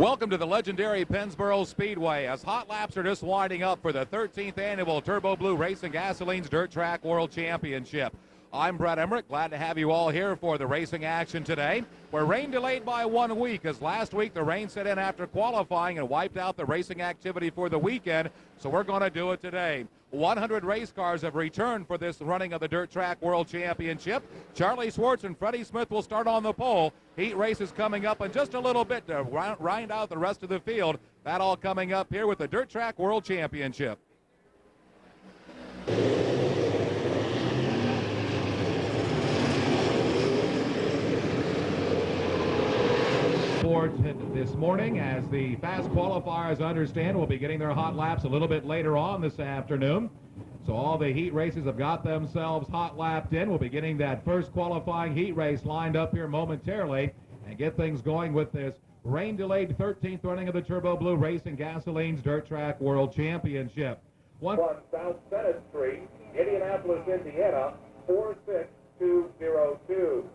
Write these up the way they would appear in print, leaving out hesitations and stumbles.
Welcome to the legendary Pennsboro Speedway as hot laps are just winding up for the 13th annual Turbo Blue Racing Gasoline's Dirt Track World Championship. I'm Brett Emmerich, glad to have you all here for the racing action today. We're rain delayed by 1 week as last week the rain set in after qualifying and wiped out the racing activity for the weekend, so we're going to do it today. 100 race cars have returned for this running of the Dirt Track World Championship. Charlie Swartz and Freddie Smith will start on the pole. Heat races coming up in just a little bit to round out the rest of the field. That all coming up here with the Dirt Track World Championship. This morning, as the fast qualifiers understand, will be getting their hot laps a little bit later on this afternoon. So all the heat races have got themselves hot lapped in. We'll be getting that first qualifying heat race lined up here momentarily and get things going with this rain-delayed 13th running of the Turbo Blue Racing Gasoline's Dirt Track World Championship. One South Senate Street, Indianapolis, Indiana, 46202.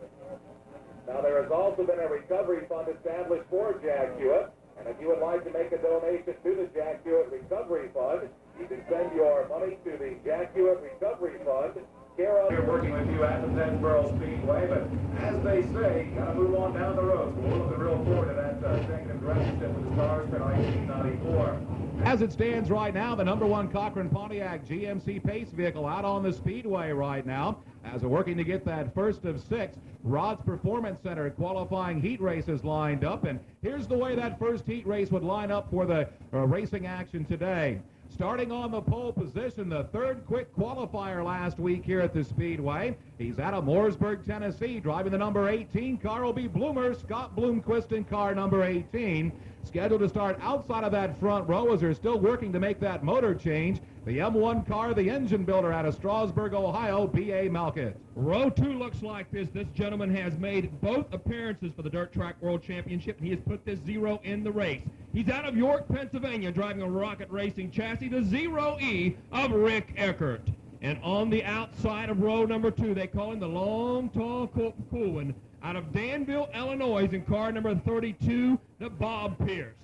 Now, there has also been a recovery fund established for Jack Hewitt, and if you would like to make a donation to the Jack Hewitt Recovery Fund, you can send your money to the Jack Hewitt Recovery Fund. We're working with you at the Pennsboro Speedway, but as they say, you got to move on down the road. We're looking real forward to that executive directorship with the Stars for 1994. As it stands right now, the #1 Cochran Pontiac GMC Pace vehicle out on the speedway right now as we're working to get that first of 6 Rod's Performance Center qualifying heat races lined up. And here's the way that first heat race would line up for the racing action today. Starting on the pole position, the third quick qualifier last week here at the Speedway. He's out of Mooresburg, Tennessee. Driving the number 18 car will be Bloomer Scott Bloomquist in car number 18. Scheduled to start outside of that front row as they're still working to make that motor change. The M1 car, the engine builder out of Strasburg, Ohio, B.A. Malkett. Row 2 looks like this. This gentleman has made both appearances for the Dirt Track World Championship, and he has put this 0 in the race. He's out of York, Pennsylvania, driving a Rocket Racing chassis, the 0E of Rick Eckert. And on the outside of row number 2, they call him the long, tall, cool one. Out of Danville, Illinois, in car number 32, the Bob Pierce.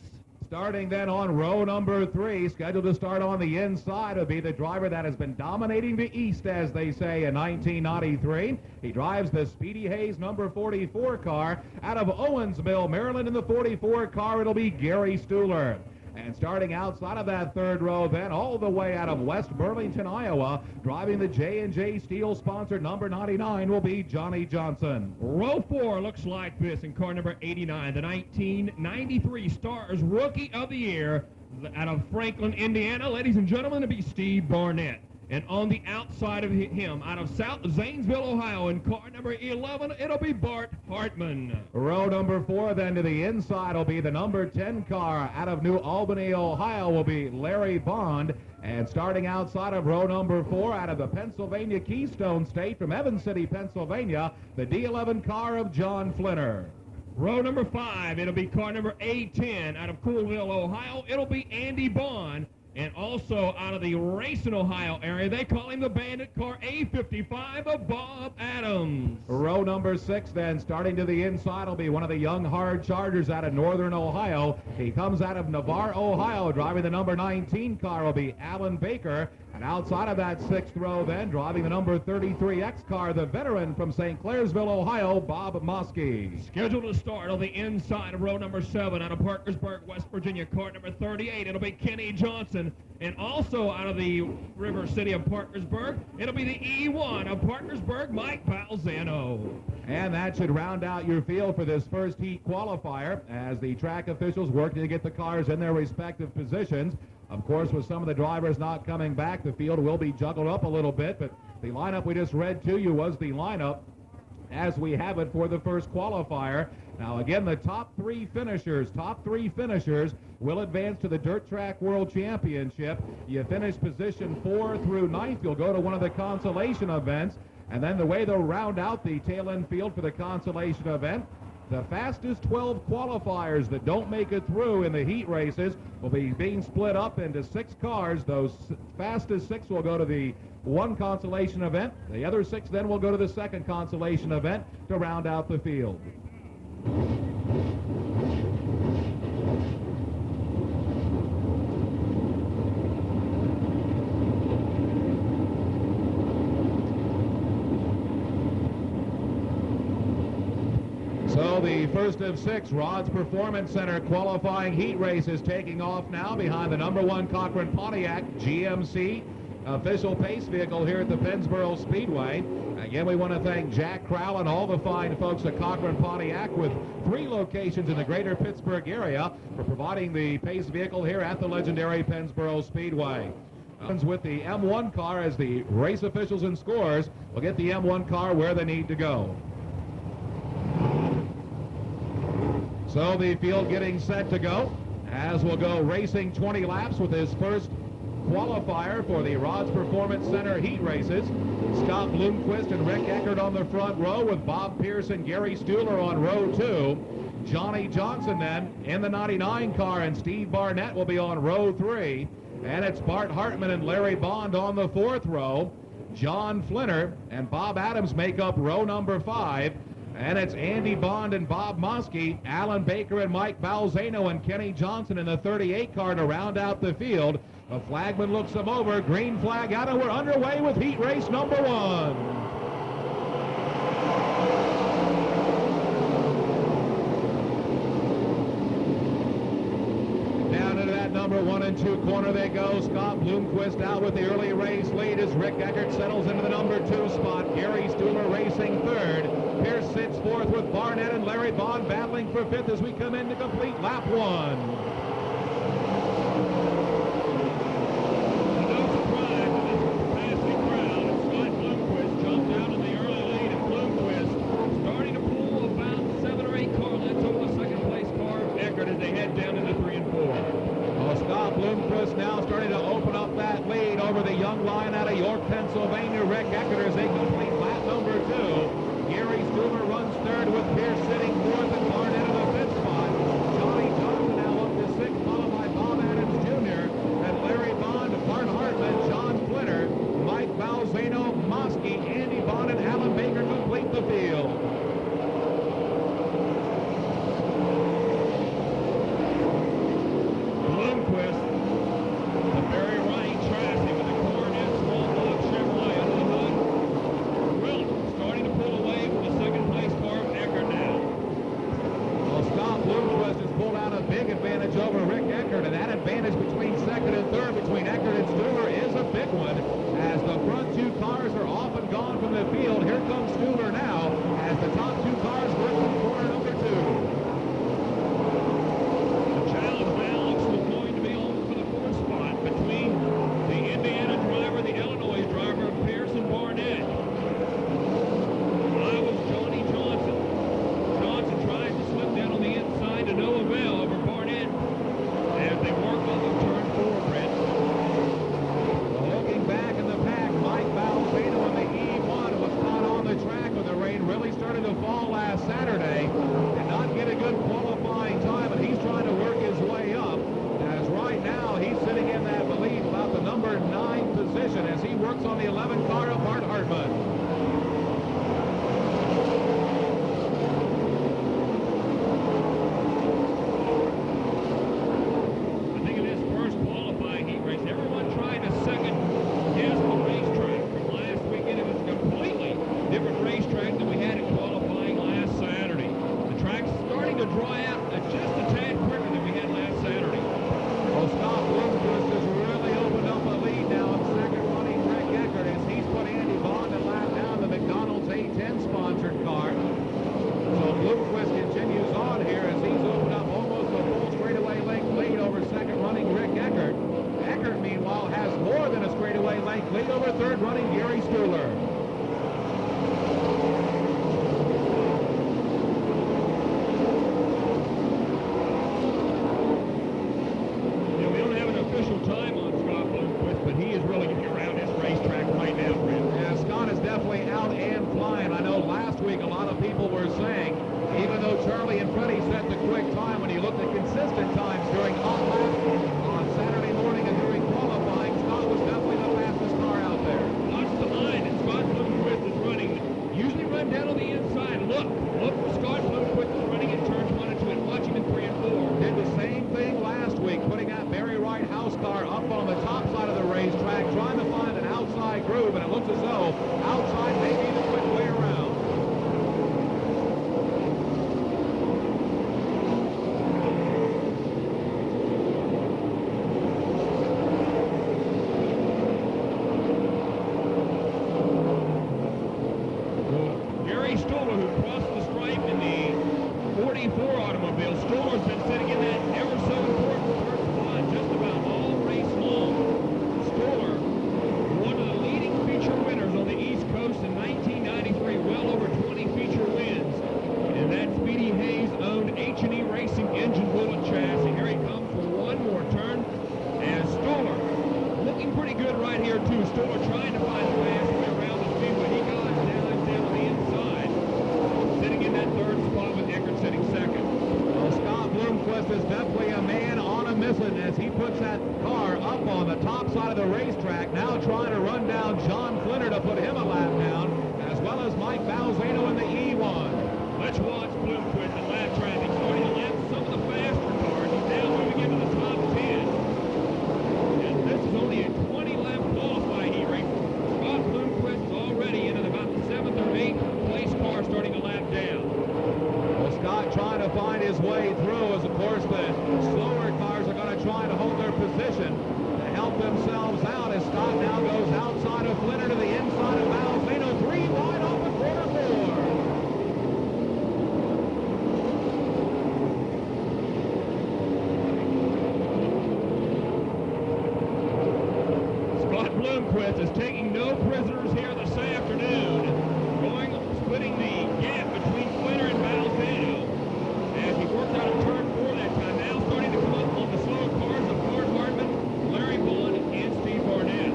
Starting then on row number 3, scheduled to start on the inside, will be the driver that has been dominating the East, as they say, in 1993. He drives the Speedy Hayes number 44 car out of Owensville, Maryland. In the 44 car, it'll be Gary Stuhler. And starting outside of that third row then, all the way out of West Burlington, Iowa, driving the J&J Steel sponsored number 99 will be Johnny Johnson. Row 4 looks like this in car number 89, the 1993 Stars Rookie of the Year out of Franklin, Indiana. Ladies and gentlemen, it'll be Steve Barnett. And on the outside of him, out of South Zanesville, Ohio, in car number 11, it'll be Bart Hartman. Row number 4, then to the inside will be the number 10 car out of New Albany, Ohio, will be Larry Bond. And starting outside of row number 4, out of the Pennsylvania Keystone State from Evans City, Pennsylvania, the D11 car of John Flinner. Row number 5, it'll be car number A10 out of Coolville, Ohio. It'll be Andy Bond. And also out of the Racine, Ohio area, they call him the Bandit car A55 of Bob Adams. Row number 6 then, starting to the inside, will be one of the young hard chargers out of Northern Ohio. He comes out of Navarre, Ohio, driving the number 19 car will be Alan Baker. And outside of that 6th row then, driving the number 33X car, the veteran from St. Clairsville, Ohio, Bob Moskey. Scheduled to start on the inside of row number 7 out of Parkersburg, West Virginia, car number 38. It'll be Kenny Johnson. And also out of the River City of Parkersburg, it'll be the E1 of Parkersburg, Mike Balzano. And that should round out your field for this first heat qualifier as the track officials work to get the cars in their respective positions. Of course, with some of the drivers not coming back, the field will be juggled up a little bit, but the lineup we just read to you was the lineup as we have it for the first qualifier. Now, again, the top three finishers will advance to the Dirt Track World Championship. You finish position 4 through 9th, you'll go to one of the consolation events, and then the way they'll round out the tail-end field for the consolation event, the fastest 12 qualifiers that don't make it through in the heat races will be being split up into 6 cars. Those fastest 6 will go to the one consolation event. The other 6 then will go to the second consolation event to round out the field. So the first of 6 Rods Performance Center qualifying heat races taking off now behind the number 1 Cochran Pontiac GMC official pace vehicle here at the Pennsboro Speedway. Again, we want to thank Jack Crowell and all the fine folks at Cochran Pontiac with 3 locations in the greater Pittsburgh area for providing the pace vehicle here at the legendary Pennsboro Speedway. With the M1 car as the race officials and scores will get the M1 car where they need to go. So the field getting set to go as we'll go racing 20 laps with his first qualifier for the Rods Performance Center heat races. Scott Bloomquist and Rick Eckert on the front row with Bob Pierce and Gary Stuhler on row 2. Johnny Johnson then in the 99 car and Steve Barnett will be on row 3. And it's Bart Hartman and Larry Bond on the 4th row. John Flinner and Bob Adams make up row number 5. And it's Andy Bond and Bob Mosky, Alan Baker and Mike Balzano and Kenny Johnson in the 38 car to round out the field. The flagman looks them over, green flag out, and we're underway with heat race number 1. Number 1 and 2 corner they go. Scott Bloomquist out with the early race lead as Rick Eckert settles into the number 2 spot. Gary Stuhler racing 3rd. Pierce sits 4th with Barnett and Larry Bond battling for 5th as we come in to complete lap 1. Now starting to open up that lead over the young lion out of York, Pennsylvania, Rick Eckert, as they complete lap number 2. Gary Stuhler runs 3rd with Pierce sitting 4th and Barnett in the 5th spot. Johnny Johnson now up to 6th, followed by Bob Adams Jr. and Larry Bond, Bart Hartman, John Flinner, Mike Balzano, Mosky, Andy Bond, and Alan Baker complete the field. Lead over 3rd running Gary Stuhler. Time on Scott Bloomquist, but he is really getting around his racetrack right now, Brent. Yeah, Scott is definitely out and flying. I know last week a lot of people were saying, even though Charlie and Freddie set the quick time, when you looked at consistent times during hot laps on Saturday morning and during qualifying, Scott was definitely the fastest car out there. Watch the line, and Scott Bloomquist is running. Usually run down on the inside. Look, Scott Bloomquist is running in turns 1 and 2, and watch him in 3 and 4. Did the same thing last week, putting that Barry Wright house car up on the top side of the racetrack, trying to find an outside groove, and it looks as though outside may be the quick way around. Bill. Stuhler's been sitting in that ever so important first spot just about all race long. Stuhler, one of the leading feature winners on the East Coast in 1993, well over 20 feature wins. And that Speedy Hayes-owned H&E Racing engine bullet chassis. Here he comes for one more turn. And Stuhler looking pretty good right here, too. Stuhler trying to find the fast way around the speedway. He got it down on the inside. Sitting in that third spot with Eckert sitting second. Well, Scott Bloomquist is definitely a man on a mission as he puts that car up on the top side of the racetrack, now trying to run down John Flinner to put him a lap down, as well as Mike Balzano in the E1. Let's watch Bloomquist and lap traffic starting to lap some of the faster cars. He's now moving into the top 10. And this is only a 20-lap qualifying heat race. Scott Bloomquist is already in about the 7th or 8th place car starting to lap down. Well, Scott trying to find his way through as, of course, the slower cars are going to try to hold their position to help themselves out as Scott now goes outside of Flinner to the inside of Balzano. 3 wide off of corner 4. Bloomquist is taking no prisoners here this afternoon, splitting the gap between Flinner and Balzano as he worked out of turn 4 that time. Now starting to come up on the slow cars of Bart Hartman, Larry Bond, and Steve Barnett.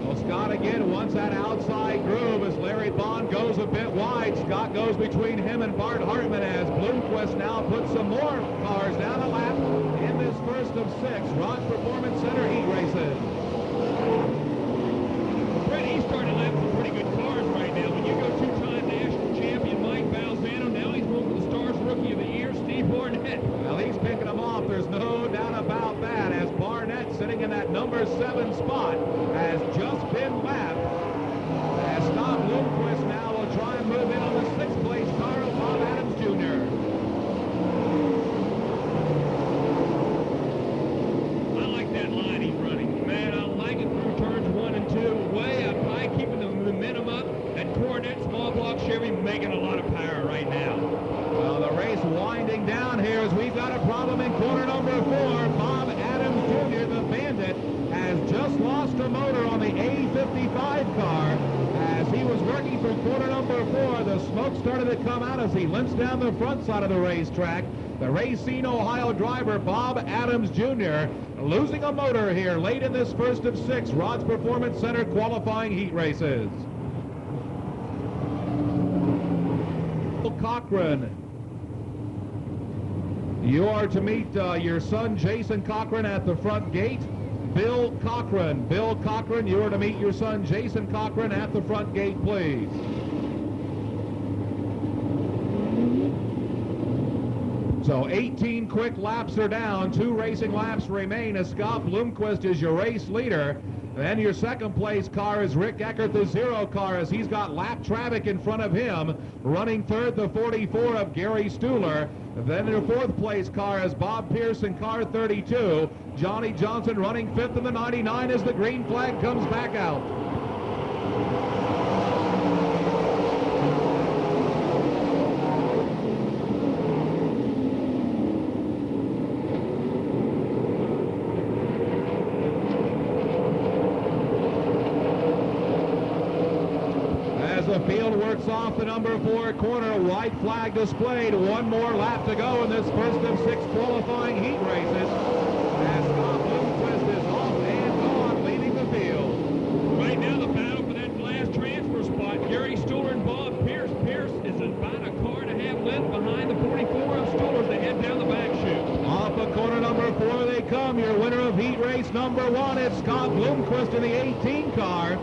Well, Scott again wants that outside groove as Larry Bond goes a bit wide. Scott goes between him and Bart Hartman as Bloomquist now puts some more cars down the lap in this first of 6 Rock Performance Center heat races. Brett, he's starting to lap some pretty good cars right now. When you go two-time national champion Mike Balzano, now he's moving to the Stars Rookie of the Year, Steve Barnett. Well, he's picking them off. There's no doubt about that as Barnett sitting in that number 7 spot has just been lapped. As Scott Bloomquist now will try and move in on the 6th place car of Bob Adams Jr. I like that line he's running. Man, I like it through turns 1 and 2. Way up high, keeping the momentum up. That Coronet small block Chevy making a lot of power right now. Well, the race winding down here as we've got a problem in corner number 4. Bob Adams Jr., the Bandit, has just lost a motor on the A55 car. As he was working from corner number 4, the smoke started to come out as he limps down the front side of the racetrack. The Racine, Ohio driver, Bob Adams Jr., losing a motor here late in this first of 6 Rod's Performance Center qualifying heat races. Cochran, you are to meet your son Jason Cochran at the front gate. Bill Cochran, you are to meet your son Jason Cochran at the front gate, please. So 18 quick laps are down, 2 racing laps remain as Scott Bloomquist is your race leader. Then your second place car is Rick Eckert, the 0 car, as he's got lap traffic in front of him. Running third, the 44 of Gary Stuhler. Then your fourth place car is Bob Pearson, car 32. Johnny Johnson running fifth in the 99 as the green flag comes back out. The field works off the number 4 corner. White flag displayed. 1 more lap to go in this first of 6 qualifying heat races. As Scott Bloomquist is off and gone, leaving the field. Right now, the battle for that last transfer spot. Gary Stuhler and Bob Pierce. Pierce is about a car and a half length behind the 44 of Stuhler as they head down the back chute. Off of corner number 4 they come. Your winner of heat race number 1, it's Scott Bloomquist in the 18 car.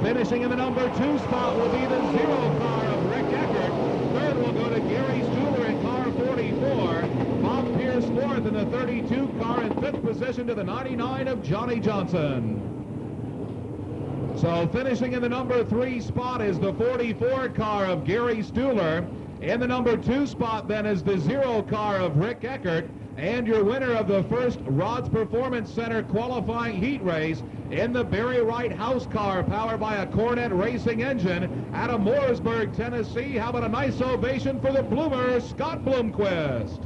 Finishing in the number 2 spot will be the 0 car of Rick Eckert. Third will go to Gary Stuhler in car 44. Bob Pierce fourth in the 32 car, and 5th position to the 99 of Johnny Johnson. So finishing in the number 3 spot is the 44 car of Gary Stuhler. In the number 2 spot then is the 0 car of Rick Eckert. And your winner of the first Rods Performance Center qualifying heat race in the Barry Wright house car powered by a Cornet racing engine out of Mooresburg, Tennessee. How about a nice ovation for the bloomer, Scott Bloomquist?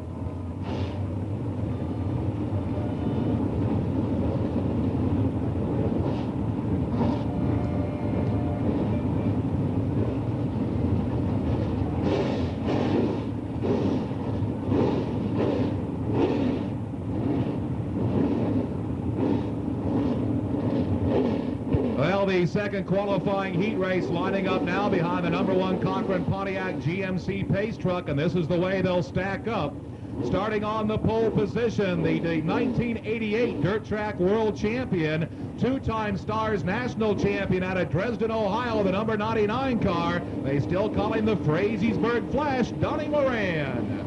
Well, the second qualifying heat race lining up now behind the number 1 Cochran Pontiac GMC Pace truck, and this is the way they'll stack up. Starting on the pole position, the 1988 Dirt Track World Champion, 2-time Stars National Champion out of Dresden, Ohio, the number 99 car. They still call him the Frazeysburg Flash, Donnie Moran.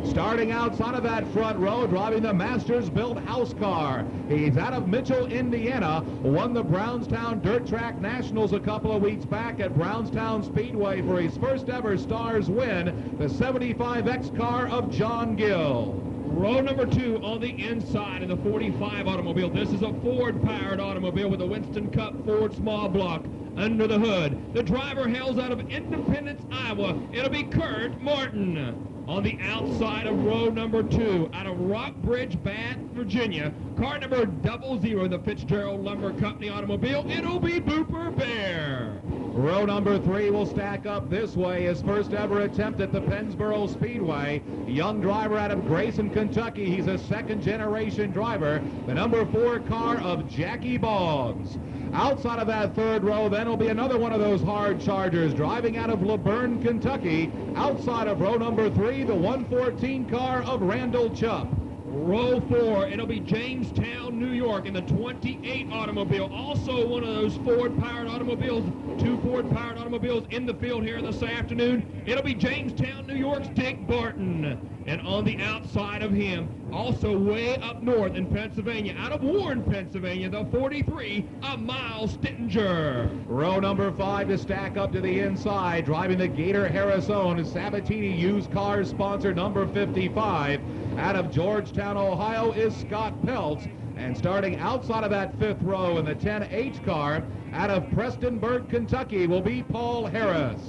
Starting outside of that front row, driving the Masters-built house car. He's out of Mitchell, Indiana, won the Brownstown Dirt Track Nationals a couple of weeks back at Brownstown Speedway for his first ever Stars win, the 75X car of John Gill. Row number 2 on the inside in the 45 automobile. This is a Ford-powered automobile with a Winston Cup Ford small block under the hood. The driver hails out of Independence, Iowa. It'll be Kurt Martin. On the outside of row number 2, out of Rockbridge, Bath, Virginia, car number 00, the Fitzgerald Lumber Company automobile, it'll be Booper Bear. Row number 3 will stack up this way. His first ever attempt at the Pennsboro Speedway. Young driver out of Grayson, Kentucky. He's a second-generation driver. The number 4 car of Jackie Boggs. Outside of that third row, then will be another one of those hard chargers driving out of Luverne, Kentucky. Outside of row number 3, the 114 car of Randall Chupp. Row 4, it'll be Jamestown, New York in the 28 automobile. Also one of those Ford-powered automobiles, 2 Ford-powered automobiles in the field here this afternoon. It'll be Jamestown, New York's Dick Barton. And on the outside of him, also way up north in Pennsylvania, out of Warren, Pennsylvania, the 43 of Miles Stittinger. Row number 5 to stack up to the inside, driving the Gator Harris-owned Sabatini used cars sponsor number 55. Out of Georgetown, Ohio is Scott Peltz. And starting outside of that 5th row in the 10H car, out of Prestonburg, Kentucky, will be Paul Harris.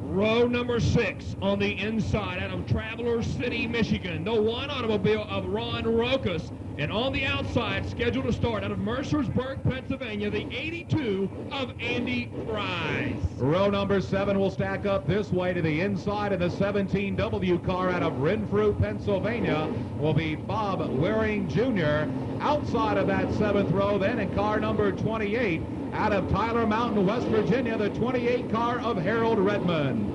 Row number 6 on the inside out of Travelers City, Michigan, the 1 automobile of Ron Rokas. And on the outside, scheduled to start out of Mercersburg, Pennsylvania, the 82 of Andy Fries. Row number 7 will stack up this way to the inside, and the 17W car out of Renfrew, Pennsylvania will be Bob Waring Jr. Outside of that 7th row then in car number 28, out of Tyler Mountain, West Virginia, the 28 car of Harold Redmond.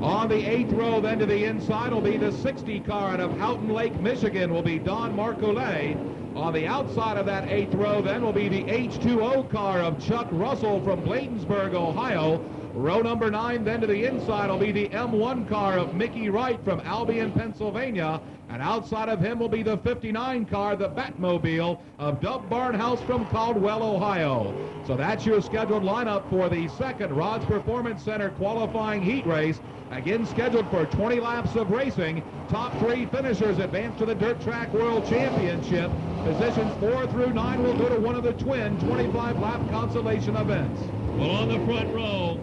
On the 8th row then to the inside will be the 60 car out of Houghton Lake, Michigan, will be Don Marcolet. On the outside of that 8th row then will be the H2O car of Chuck Russell from Bladensburg, Ohio. Row number 9 then to the inside will be the M1 car of Mickey Wright from Albion, Pennsylvania. And outside of him will be the 59 car, the Batmobile of Dub Barnhouse from Caldwell, Ohio. So that's your scheduled lineup for the second Rods Performance Center qualifying heat race. Again scheduled for 20 laps of racing. Top 3 finishers advance to the Dirt Track World Championship. Positions 4 through 9 will go to one of the twin 25-lap consolation events. Well, on the front row,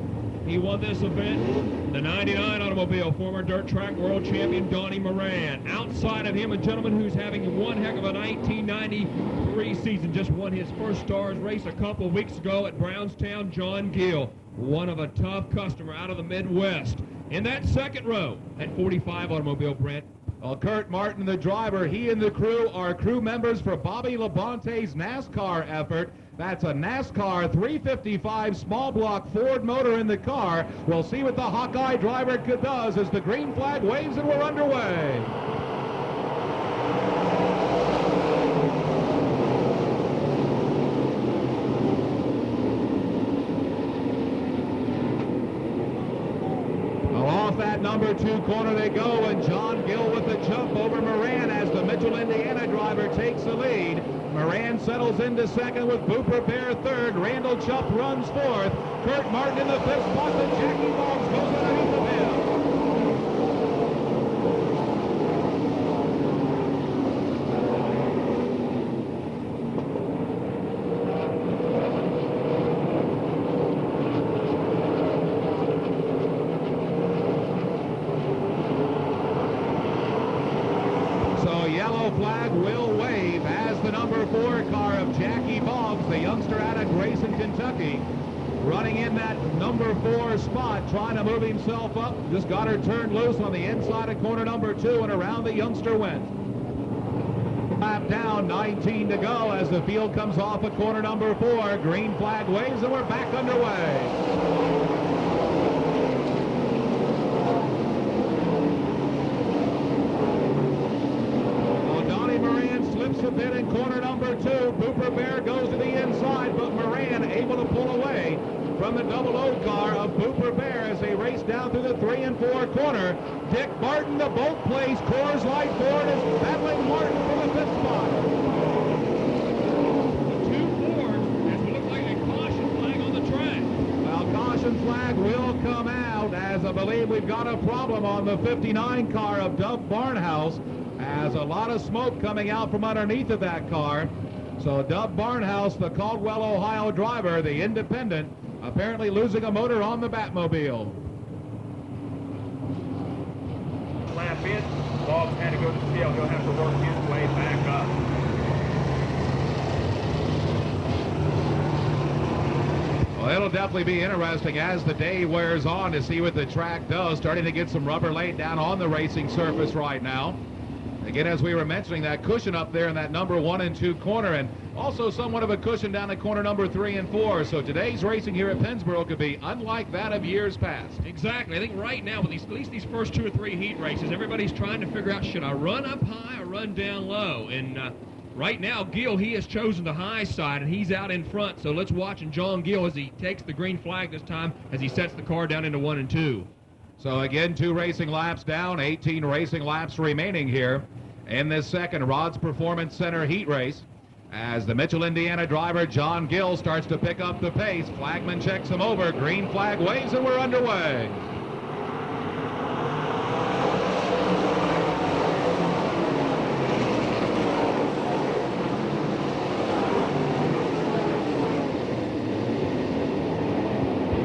he won this event, the 99 automobile, former Dirt Track World Champion Donnie Moran. Outside of him, a gentleman who's having one heck of a 1993 season, just won his first Stars race a couple of weeks ago at Brownstown, John Gill. One of a tough customer out of the Midwest. In that second row, that 45 automobile, Brent. Well, Kurt Martin, the driver, he and the crew are crew members for Bobby Labonte's NASCAR effort. That's a NASCAR 355 small block Ford motor in the car. We'll see what the Hawkeye driver does as the green flag waves and we're underway. Off that number 2 corner they go, and John Gill with the jump over Moran as the Mitchell, Indiana driver takes the lead. Moran settles into second with Booper Bear third. Randall Chupp runs fourth. Kurt Martin in the 5th spot, and Jackie Boggs goes underneath of him. So yellow flag will wave as the number 4 car of Jackie Boggs, the youngster out of Grayson, Kentucky, running in that number 4 spot, trying to move himself up. Just got her turned loose on the inside of corner number 2, and around the youngster went. Lap down, 19 to go as the field comes off of corner number 4. Green flag waves, and we're back underway. A bit in corner number 2. Booper Bear goes to the inside, but Moran able to pull away from the double O car of Booper Bear as they race down through the 3 and 4 corner. Dick Barton, the boat place, Coors Light Ford is battling Martin for the 5th spot. 2-4, as we look like a caution flag on the track. Well, caution flag will come out as I believe we've got a problem on the 59 car of Dub Barnhouse. As a lot of smoke coming out from underneath of that car. So Dub Barnhouse, the Caldwell, Ohio driver, the independent, apparently losing a motor on the Batmobile. Lap in, Boggs had to go to scale. He'll have to work his way back up. Well, it'll definitely be interesting as the day wears on to see what the track does. Starting to get some rubber laid down on the racing surface right now. Again, as we were mentioning, that cushion up there in that number 1 and 2 corner, and also somewhat of a cushion down at corner number 3 and 4. So today's racing here at Pennsboro could be unlike that of years past. Exactly. I think right now, with at least these first 2 or 3 heat races, everybody's trying to figure out, should I run up high or run down low? And right now, Gill, he has chosen the high side, and he's out in front. So let's watch John Gill as he takes the green flag this time, as he sets the car down into 1 and 2. So again, 2 racing laps down, 18 racing laps remaining here in this second Rod's Performance Center heat race. As the Mitchell, Indiana driver John Gill starts to pick up the pace, flagman checks him over, green flag waves, and we're underway.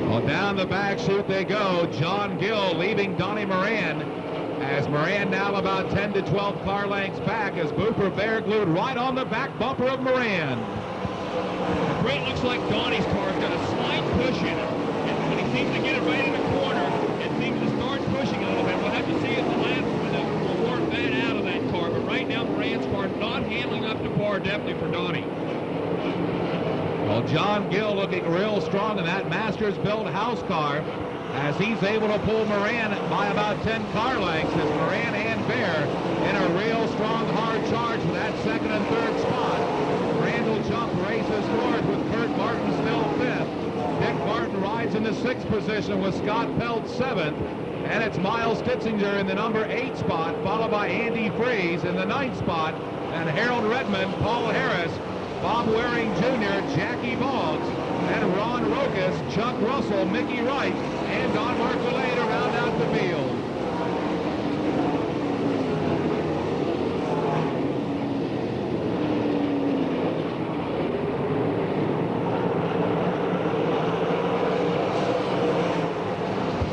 Well, down the back chute they go. John Gill leaving Donnie Moran, as Moran now about 10 to 12 car lengths back as Booper Bear glued right on the back bumper of Moran. It looks like Donnie's car's got a slight push in it. And when he seems to get it right in the corner, it seems to start pushing a little bit. We'll have to see if the laps will work that out of that car. But right now, Moran's car not handling up to par, definitely for Donnie. Well, John Gill looking real strong in that Masters-built house car as he's able to pull Moran by about 10 car lengths as Moran and Bear in a real strong, hard charge for that 2nd and 3rd spot. Randall Jump races north with Kurt Martin still 5th. Dick Martin rides in the 6th position with Scott Pelt 7th. And it's Miles Stitzinger in the number 8 spot, followed by Andy Freeze in the 9th spot. And Harold Redmond, Paul Harris, Bob Waring Jr., Jackie Boggs, and Ron Rokas, Chuck Russell, Mickey Wright, and Don Marcolay to round out the field.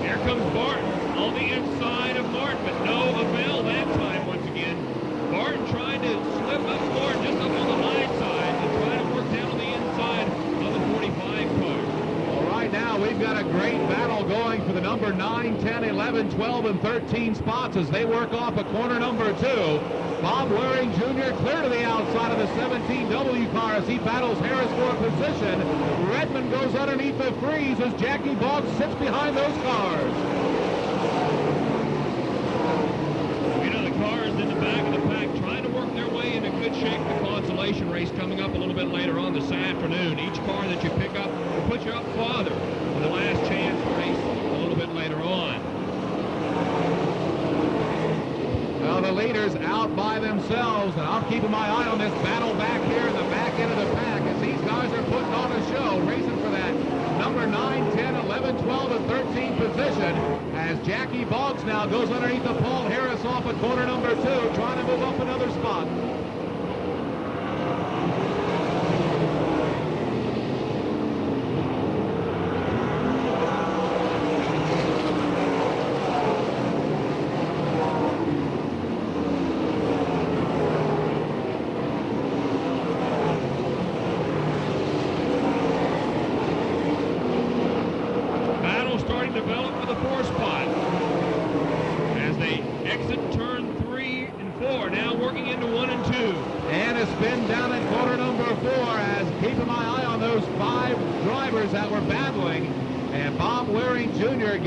Here comes Barton on the inside of Martin, but no avail that time once again. Barton trying to slip up Martin just up on the line side and trying to work down on the inside of the 45 car. Well, right now we've got a great battle going for the number 9, 10, 11, 12, and 13 spots as they work off a corner number 2. Bob Waring Jr. clear to the outside of the 17W car as he battles Harris for a position. Redmond goes underneath the Freeze as Jackie Boggs sits behind those cars. You know, the cars in the back of the pack trying to work their way into good shape. The consolation race coming up a little bit later on this afternoon. Each car that you pick up will put you up farther for the last chance race a little bit later on. Well, the leaders out by themselves, and I'm keeping my eye on this battle back here in the back end of the pack as these guys are putting on a show, racing for that number 9, 10, 11, 12, and 13 position as Jackie Boggs now goes underneath the Paul Harris off at corner number 2, trying to move up another spot.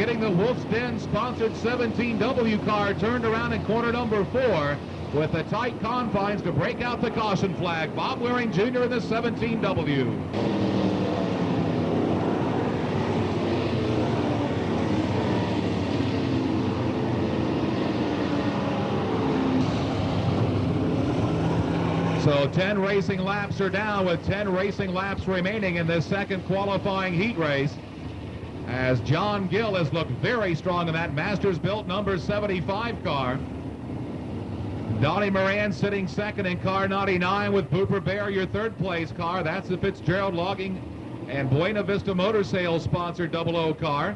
getting the Wolf's Den sponsored 17W car turned around in corner number 4 with the tight confines to break out the caution flag. Bob Waring Jr. in the 17W. So 10 racing laps are down with 10 racing laps remaining in this second qualifying heat race, as John Gill has looked very strong in that Masters-built number 75 car. Donnie Moran sitting second in car 99 with Booper Bear, your third place car. That's the Fitzgerald Logging and Buena Vista Motor Sales sponsored 00 car.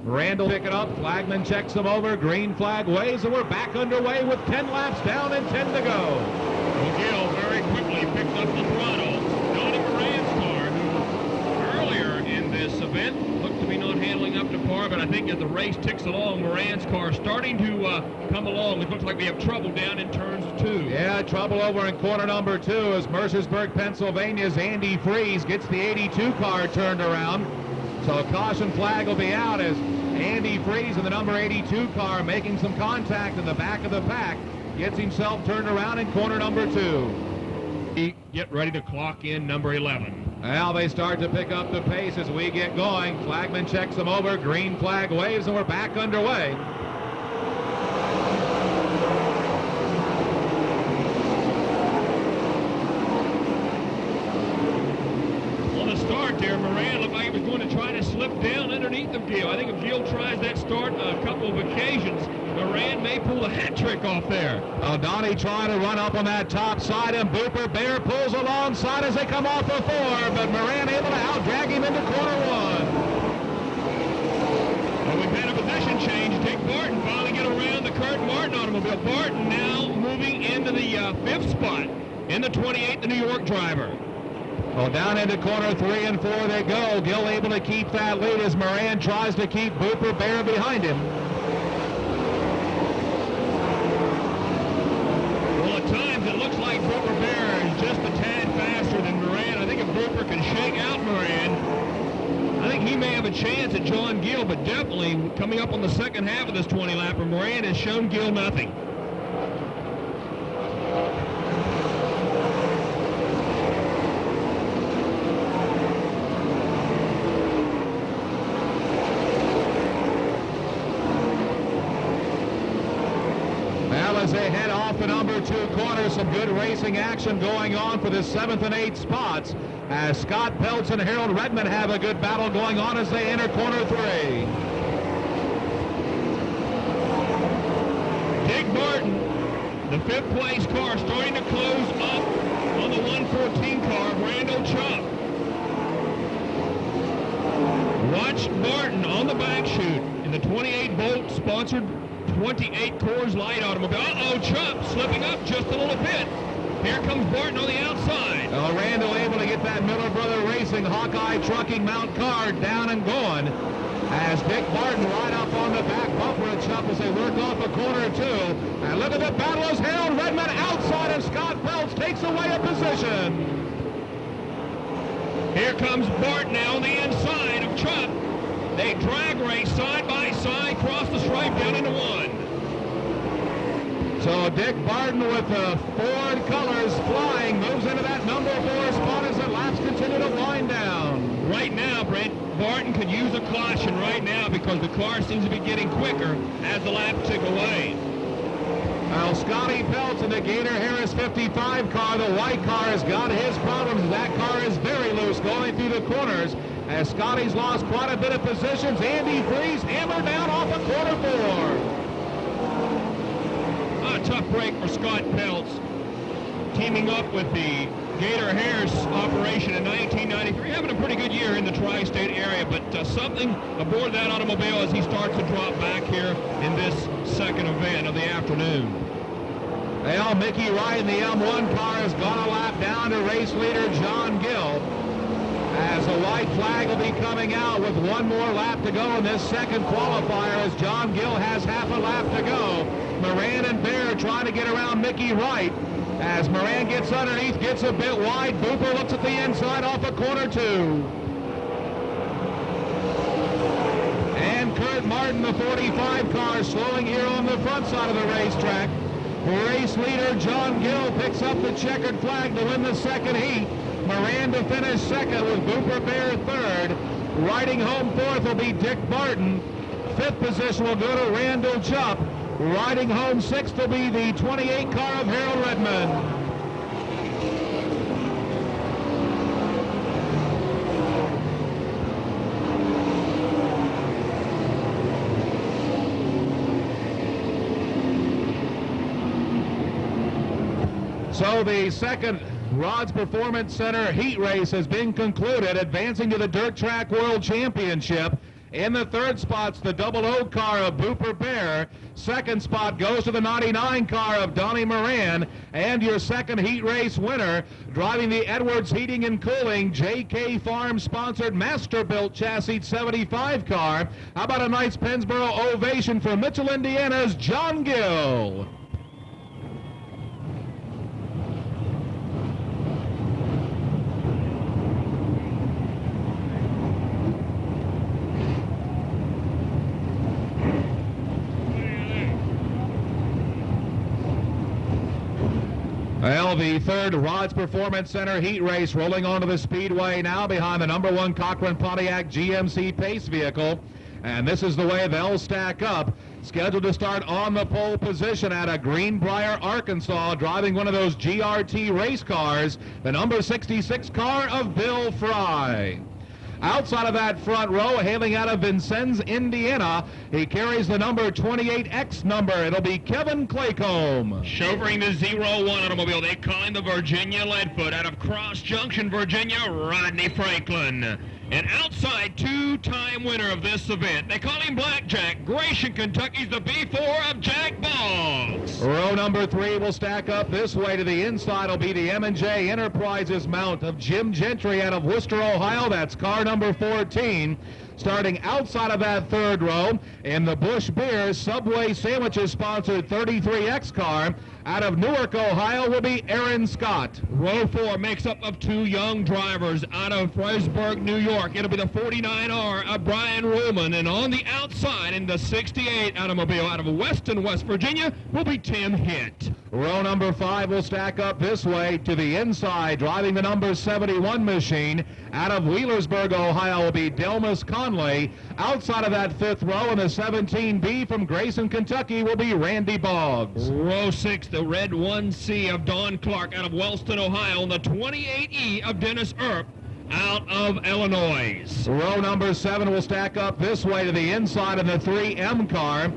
Randall pick it up, flagman checks him over, green flag waves, and we're back underway with 10 laps down and 10 to go. Gill very quickly picked up the throttle. Donnie Moran's car, who earlier in this event looked to be not handling up to par, but I think as the race ticks along, Moran's car starting to come along. It looks like we have trouble down in turns 2. Yeah, trouble over in corner number 2 as Mercersburg, Pennsylvania's Andy Freeze gets the 82 car turned around. So a caution flag will be out as Andy Freeze in the number 82 car making some contact in the back of the pack. Gets himself turned around in corner number 2. Get ready to clock in number 11. Now they start to pick up the pace as we get going. Flagman checks them over, green flag waves, and we're back underway. On the start there, Moran looked like he was going to try to slip down underneath of Gill. I think if Gill tries that start a couple of occasions, Moran may pull a hat trick off there. Donnie trying to run up on that top side, and Booper Bear pulls alongside as they come off the 4, but Moran able to out-drag him into corner 1. Well, we've had a position change. Dick Barton finally get around the Kurt Martin automobile. Barton now moving into the 5th spot in the 28th, the New York driver. Well, down into corner 3 and 4 they go. Gill able to keep that lead as Moran tries to keep Booper Bear behind him. Times it looks like Booper Bear is just a tad faster than Moran. I think if Booper can shake out Moran, I think he may have a chance at John Gill, but definitely coming up on the second half of this 20-lapper, Moran has shown Gill nothing. As they head off the number 2 corner, some good racing action going on for the 7th and 8th spots as Scott Peltz and Harold Redmond have a good battle going on as they enter corner 3. Dick Barton, the 5th place car, starting to close up on the 114 car of Randall Chubb. Watch Barton on the back chute in the 28-volt sponsored 28 Coors Light automobile. Uh-oh, Chubb slipping up just a little bit. Here comes Barton on the outside. Randall able to get that Miller Brother Racing Hawkeye Trucking Mount car down and going as Dick Barton right up on the back bumper of Chubb as they work off a corner 2. And look at the battle as Harold Redmond outside and Scott Peltz takes away a position. Here comes Barton now on the inside of Chubb. They drag race side by side, cross the stripe down into 1. So Dick Barton with the Ford colors flying moves into that number 4 spot as the laps continue to wind down. Right now, Brent, Barton could use a caution right now because the car seems to be getting quicker as the laps tick away. Well, Scotty Peltz in the Gator Harris 55 car, the white car, has got his problems. That car is very loose going through the corners as Scotty's lost quite a bit of positions. Andy Freeze hammered down off of corner 4. A tough break for Scott Peltz, teaming up with the Gator Harris operation in 1993, having a pretty good year in the tri-state area, but something aboard that automobile as he starts to drop back here in this second event of the afternoon. Well, Mickey Wright in the M1 car has gone a lap down to race leader John Gill, as a white flag will be coming out with one more lap to go in this second qualifier as John Gill has half a lap to go. Moran and Bear trying to get around Mickey Wright as Moran gets underneath, gets a bit wide. Booper looks at the inside off of corner 2. And Kurt Martin Barton, the 45 car, slowing here on the front side of the racetrack. Race leader John Gill picks up the checkered flag to win the second heat. Moran to finish second with Booper Bear third. Riding home fourth will be Dick Barton. Fifth position will go to Randall Jupp. Riding home sixth will be the 28 car of Harold Redmond. So the second Rods Performance Center heat race has been concluded, advancing to the Dirt Track World Championship. In the third spot's the 00 car of Booper Bear. Second spot goes to the 99 car of Donnie Moran. And your second heat race winner, driving the Edwards Heating and Cooling JK Farm sponsored Masterbuilt Chassis 75 car. How about a nice Pennsboro ovation for Mitchell, Indiana's John Gill. Well, the third Rods Performance Center heat race rolling onto the speedway now behind the number 1 Cochran Pontiac GMC Pace vehicle. And this is the way they'll stack up. Scheduled to start on the pole position out of Greenbrier, Arkansas, driving one of those GRT race cars, the number 66 car of Bill Fry. Outside of that front row, hailing out of Vincennes, Indiana, he carries the number 28X number. It'll be Kevin Claycomb. Chauffeuring the 01 automobile, they call him the Virginia Leadfoot. Out of Cross Junction, Virginia, Rodney Franklin. And outside, two-time winner of this event. They call him Blackjack. Gratian, Kentucky's the B4 of Jack Boggs. Row number 3 will stack up this way. To the inside will be the M&J Enterprises mount of Jim Gentry out of Worcester, Ohio. That's car number 14. Starting outside of that third row in the Busch Beer Subway Sandwiches sponsored 33X car out of Newark, Ohio will be Aaron Scott. Row 4 makes up of two young drivers out of Fredericksburg, New York. It'll be the 49R of Brian Ruhlman. And on the outside in the 68 automobile out of Weston, West Virginia will be Tim Hitt. Row number 5 will stack up this way. To the inside, driving the number 71 machine out of Wheelersburg, Ohio will be Delmas Conley. Outside of that fifth row in the 17B from Grayson, Kentucky will be Randy Boggs. Row 6, the red 1C of Don Clark out of Wellston, Ohio, and the 28E of Dennis Earp out of Illinois. Row number 7 will stack up this way. To the inside of the 3M car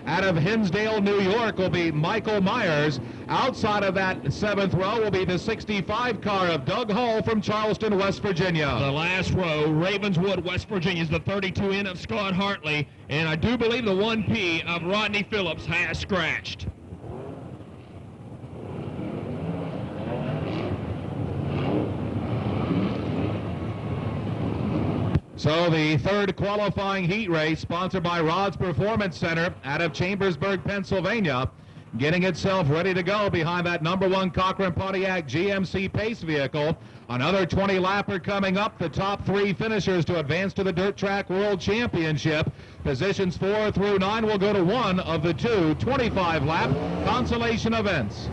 out of Hinsdale, New York will be Michael Myers. Outside of that 7th row will be the 65 car of Doug Hull from Charleston, West Virginia. The last row, Ravenswood, West Virginia, is the 32N of Scott Hartley, and I do believe the 1P of Rodney Phillips has scratched. So the third qualifying heat race, sponsored by Rods Performance Center out of Chambersburg, Pennsylvania, getting itself ready to go behind that number 1 Cochran Pontiac GMC Pace vehicle. Another 20-lapper coming up. The top 3 finishers to advance to the Dirt Track World Championship. Positions 4 through 9 will go to one of the two 25-lap consolation events.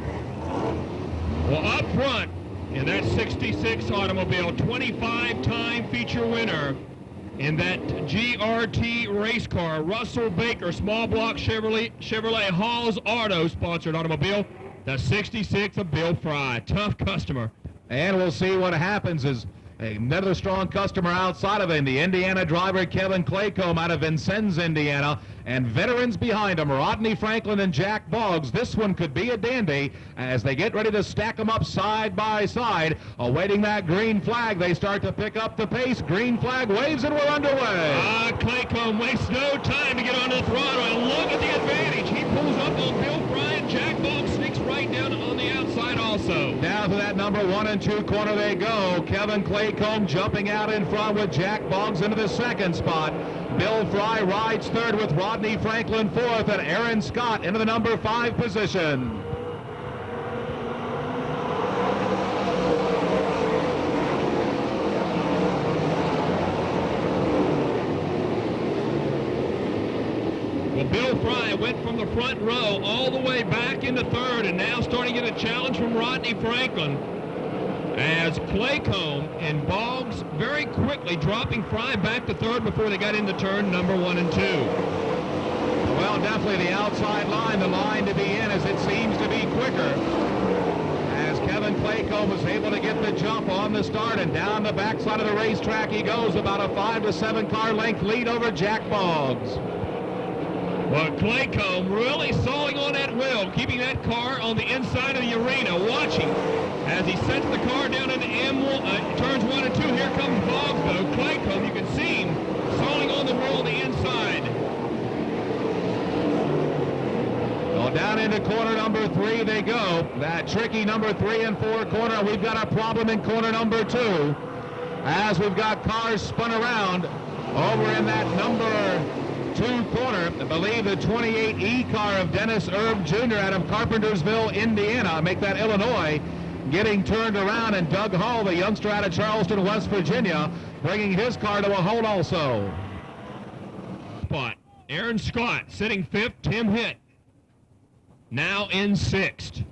Well, up front in that 66 automobile, 25-time feature winner in that GRT race car, Russell Baker, small block Chevrolet Hall's Auto sponsored automobile, the 66 of Bill Fry. Tough customer. And we'll see what happens as another strong customer outside of him, the Indiana driver Kevin Claycomb out of Vincennes, Indiana, and veterans behind him, Rodney Franklin and Jack Boggs. This one could be a dandy as they get ready to stack them up side by side. Awaiting that green flag, they start to pick up the pace. Green flag waves and we're underway. Claycomb wastes no time to get on the throttle, and look at the advantage. He pulls up on Bill Fry, and Jack Boggs sneaks right down on the outside also. Down to that number 1 and 2 corner they go. Kevin Claycomb jumping out in front with Jack Boggs into the second spot. Bill Fry rides third with Rodney Franklin fourth, and Aaron Scott into the number 5 position. Well, Bill Fry went from the front row all the way back into third, and now starting to get a challenge from Rodney Franklin, as Claycomb and Boggs very quickly dropping Fry back to third before they got into turn number 1 and 2. Well, definitely the outside line, the line to be in, as it seems to be quicker. As Kevin Claycomb was able to get the jump on the start, and down the backside of the racetrack he goes, about a 5 to 7 car length lead over Jack Boggs. Well, Claycomb really sawing on that wheel, keeping that car on the inside of the arena, watching as he sets the car down in turns 1 and 2. Here comes Boggs, though. Claycomb, you can see him sawing on the wheel on the inside. Well, down into corner number 3 they go. That tricky number 3 and 4 corner. We've got a problem in corner number 2, as we've got cars spun around over in that number 2 corner. I believe the 28E car of Dennis Erb Jr. out of Carpentersville, Indiana, make that Illinois, getting turned around, and Doug Hall, the youngster out of Charleston, West Virginia, bringing his car to a halt also. Spot. Aaron Scott sitting 5th, Tim Hitt now in 6th.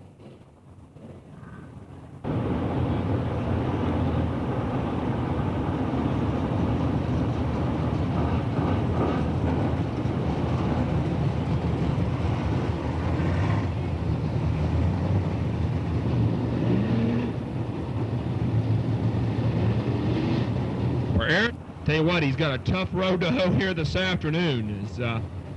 Tell you what, he's got a tough road to hoe here this afternoon.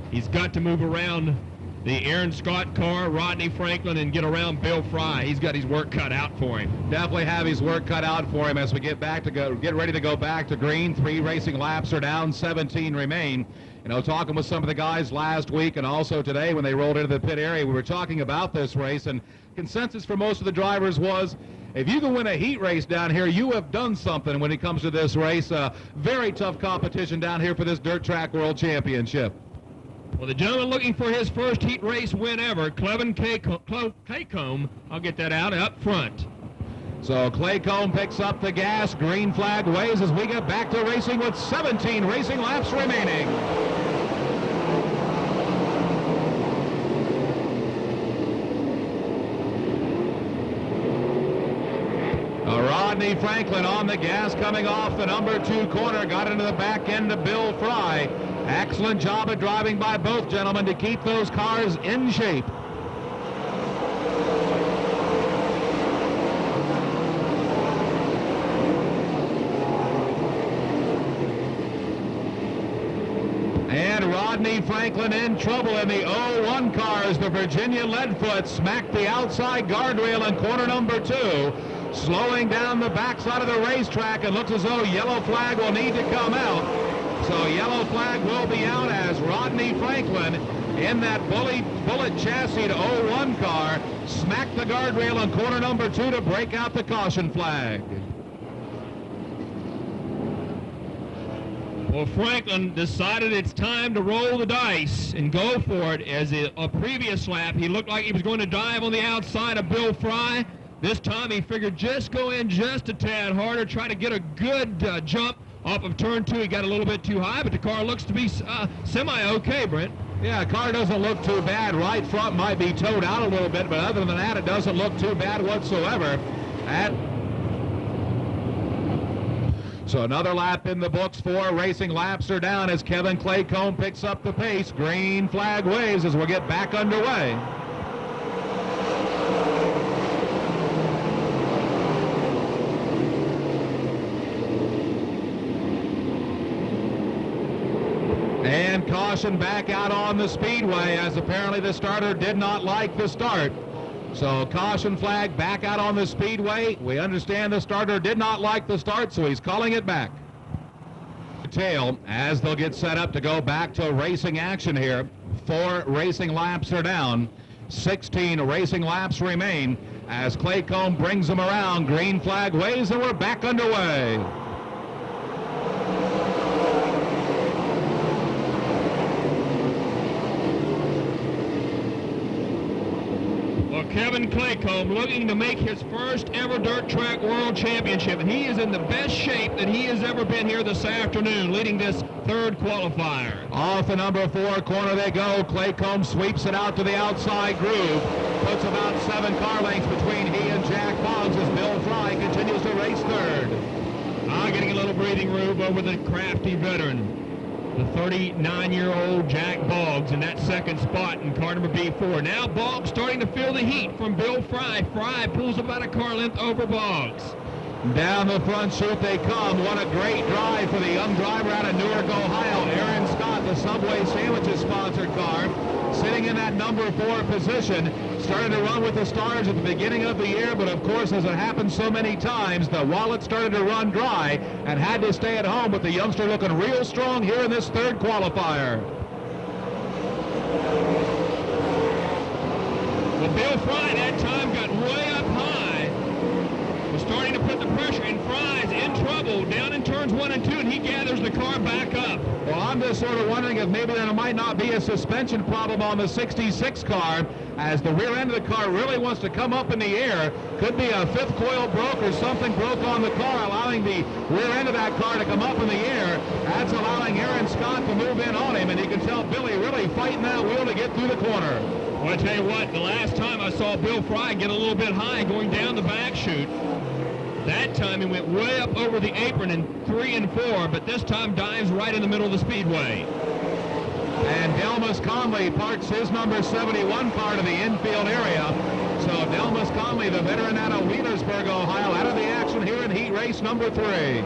He's got to move around the Aaron Scott car, Rodney Franklin, and get around Bill Fry. He's got his work cut out for him. Definitely have his work cut out for him as we get ready to go back to green. 3 racing laps are down, 17 remain. You know, talking with some of the guys last week and also today when they rolled into the pit area, we were talking about this race, and consensus for most of the drivers was, if you can win a heat race down here, you have done something when it comes to this race. Very tough competition down here for this Dirt Track World Championship. Well, the gentleman looking for his first heat race win ever, Clevin Claycomb, I'll get that out up front. So Claycomb picks up the gas, green flag waves as we get back to racing with 17 racing laps remaining. Rodney Franklin on the gas coming off the number 2 corner, got into the back end of Bill Fry. Excellent job of driving by both gentlemen to keep those cars in shape. And Rodney Franklin in trouble in the 01 cars. The Virginia Leadfoot smacked the outside guardrail in corner number 2. Slowing down the backside of the racetrack, and looks as though yellow flag will need to come out. So yellow flag will be out as Rodney Franklin in that bullet chassis 01 car smacked the guardrail in corner number 2 to break out the caution flag. Well, Franklin decided it's time to roll the dice and go for it. As a previous lap, he looked like he was going to dive on the outside of Bill Fry. This time he figured just go in just a tad harder, try to get a good jump off of turn 2. He got a little bit too high, but the car looks to be semi-okay, Brent. Yeah, car doesn't look too bad. Right front might be towed out a little bit, but other than that, it doesn't look too bad whatsoever. So another lap in the books. 4 racing laps are down as Kevin Claycomb picks up the pace. Green flag waves as we'll get back underway. And caution back out on the speedway, as apparently the starter did not like the start. So caution flag back out on the speedway. We understand the starter did not like the start, so he's calling it back. Tail as they'll get set up to go back to racing action here. 4 racing laps are down. 16 racing laps remain as Claycomb brings them around. Green flag waves, and we're back underway. Well, Kevin Claycomb looking to make his first ever dirt track world championship, and he is in the best shape that he has ever been here this afternoon, leading this third qualifier. Off the number 4 corner they go. Claycomb sweeps it out to the outside groove. Puts about 7 car lengths between he and Jack Boggs as Bill Fry continues to race third. Getting a little breathing room over the crafty veteran, the 39-year-old Jack Boggs in that second spot in car number B4. Now Boggs starting to feel the heat from Bill Fry. Fry pulls about a car length over Boggs. Down the front chute they come. What a great drive for the young driver out of Newark, Ohio. Aaron Scott, the Subway Sandwiches sponsored car, sitting in that number 4 position. Started to run with the stars at the beginning of the year, but of course, as it happens so many times, the wallet started to run dry and had to stay at home, with the youngster looking real strong here in this third qualifier. Well, Bill Fry that time got way up high, was starting to put the pressure, and Fry's in trouble down in turns 1 and 2, and he gathers the car back up. Well, I'm just sort of wondering if maybe there might not be a suspension problem on the 66 car, as the rear end of the car really wants to come up in the air. Could be a 5th coil broke or something broke on the car, allowing the rear end of that car to come up in the air. That's allowing Aaron Scott to move in on him, and you can tell Billy really fighting that wheel to get through the corner. Well, I tell you what, the last time I saw Bill Fry get a little bit high going down the back chute, that time he went way up over the apron in 3 and 4, but this time dives right in the middle of the speedway. And Delmas Conley parks his number 71 car to the infield area. So Delmas Conley, the veteran out of Wheelersburg, Ohio, out of the action here in heat race number 3.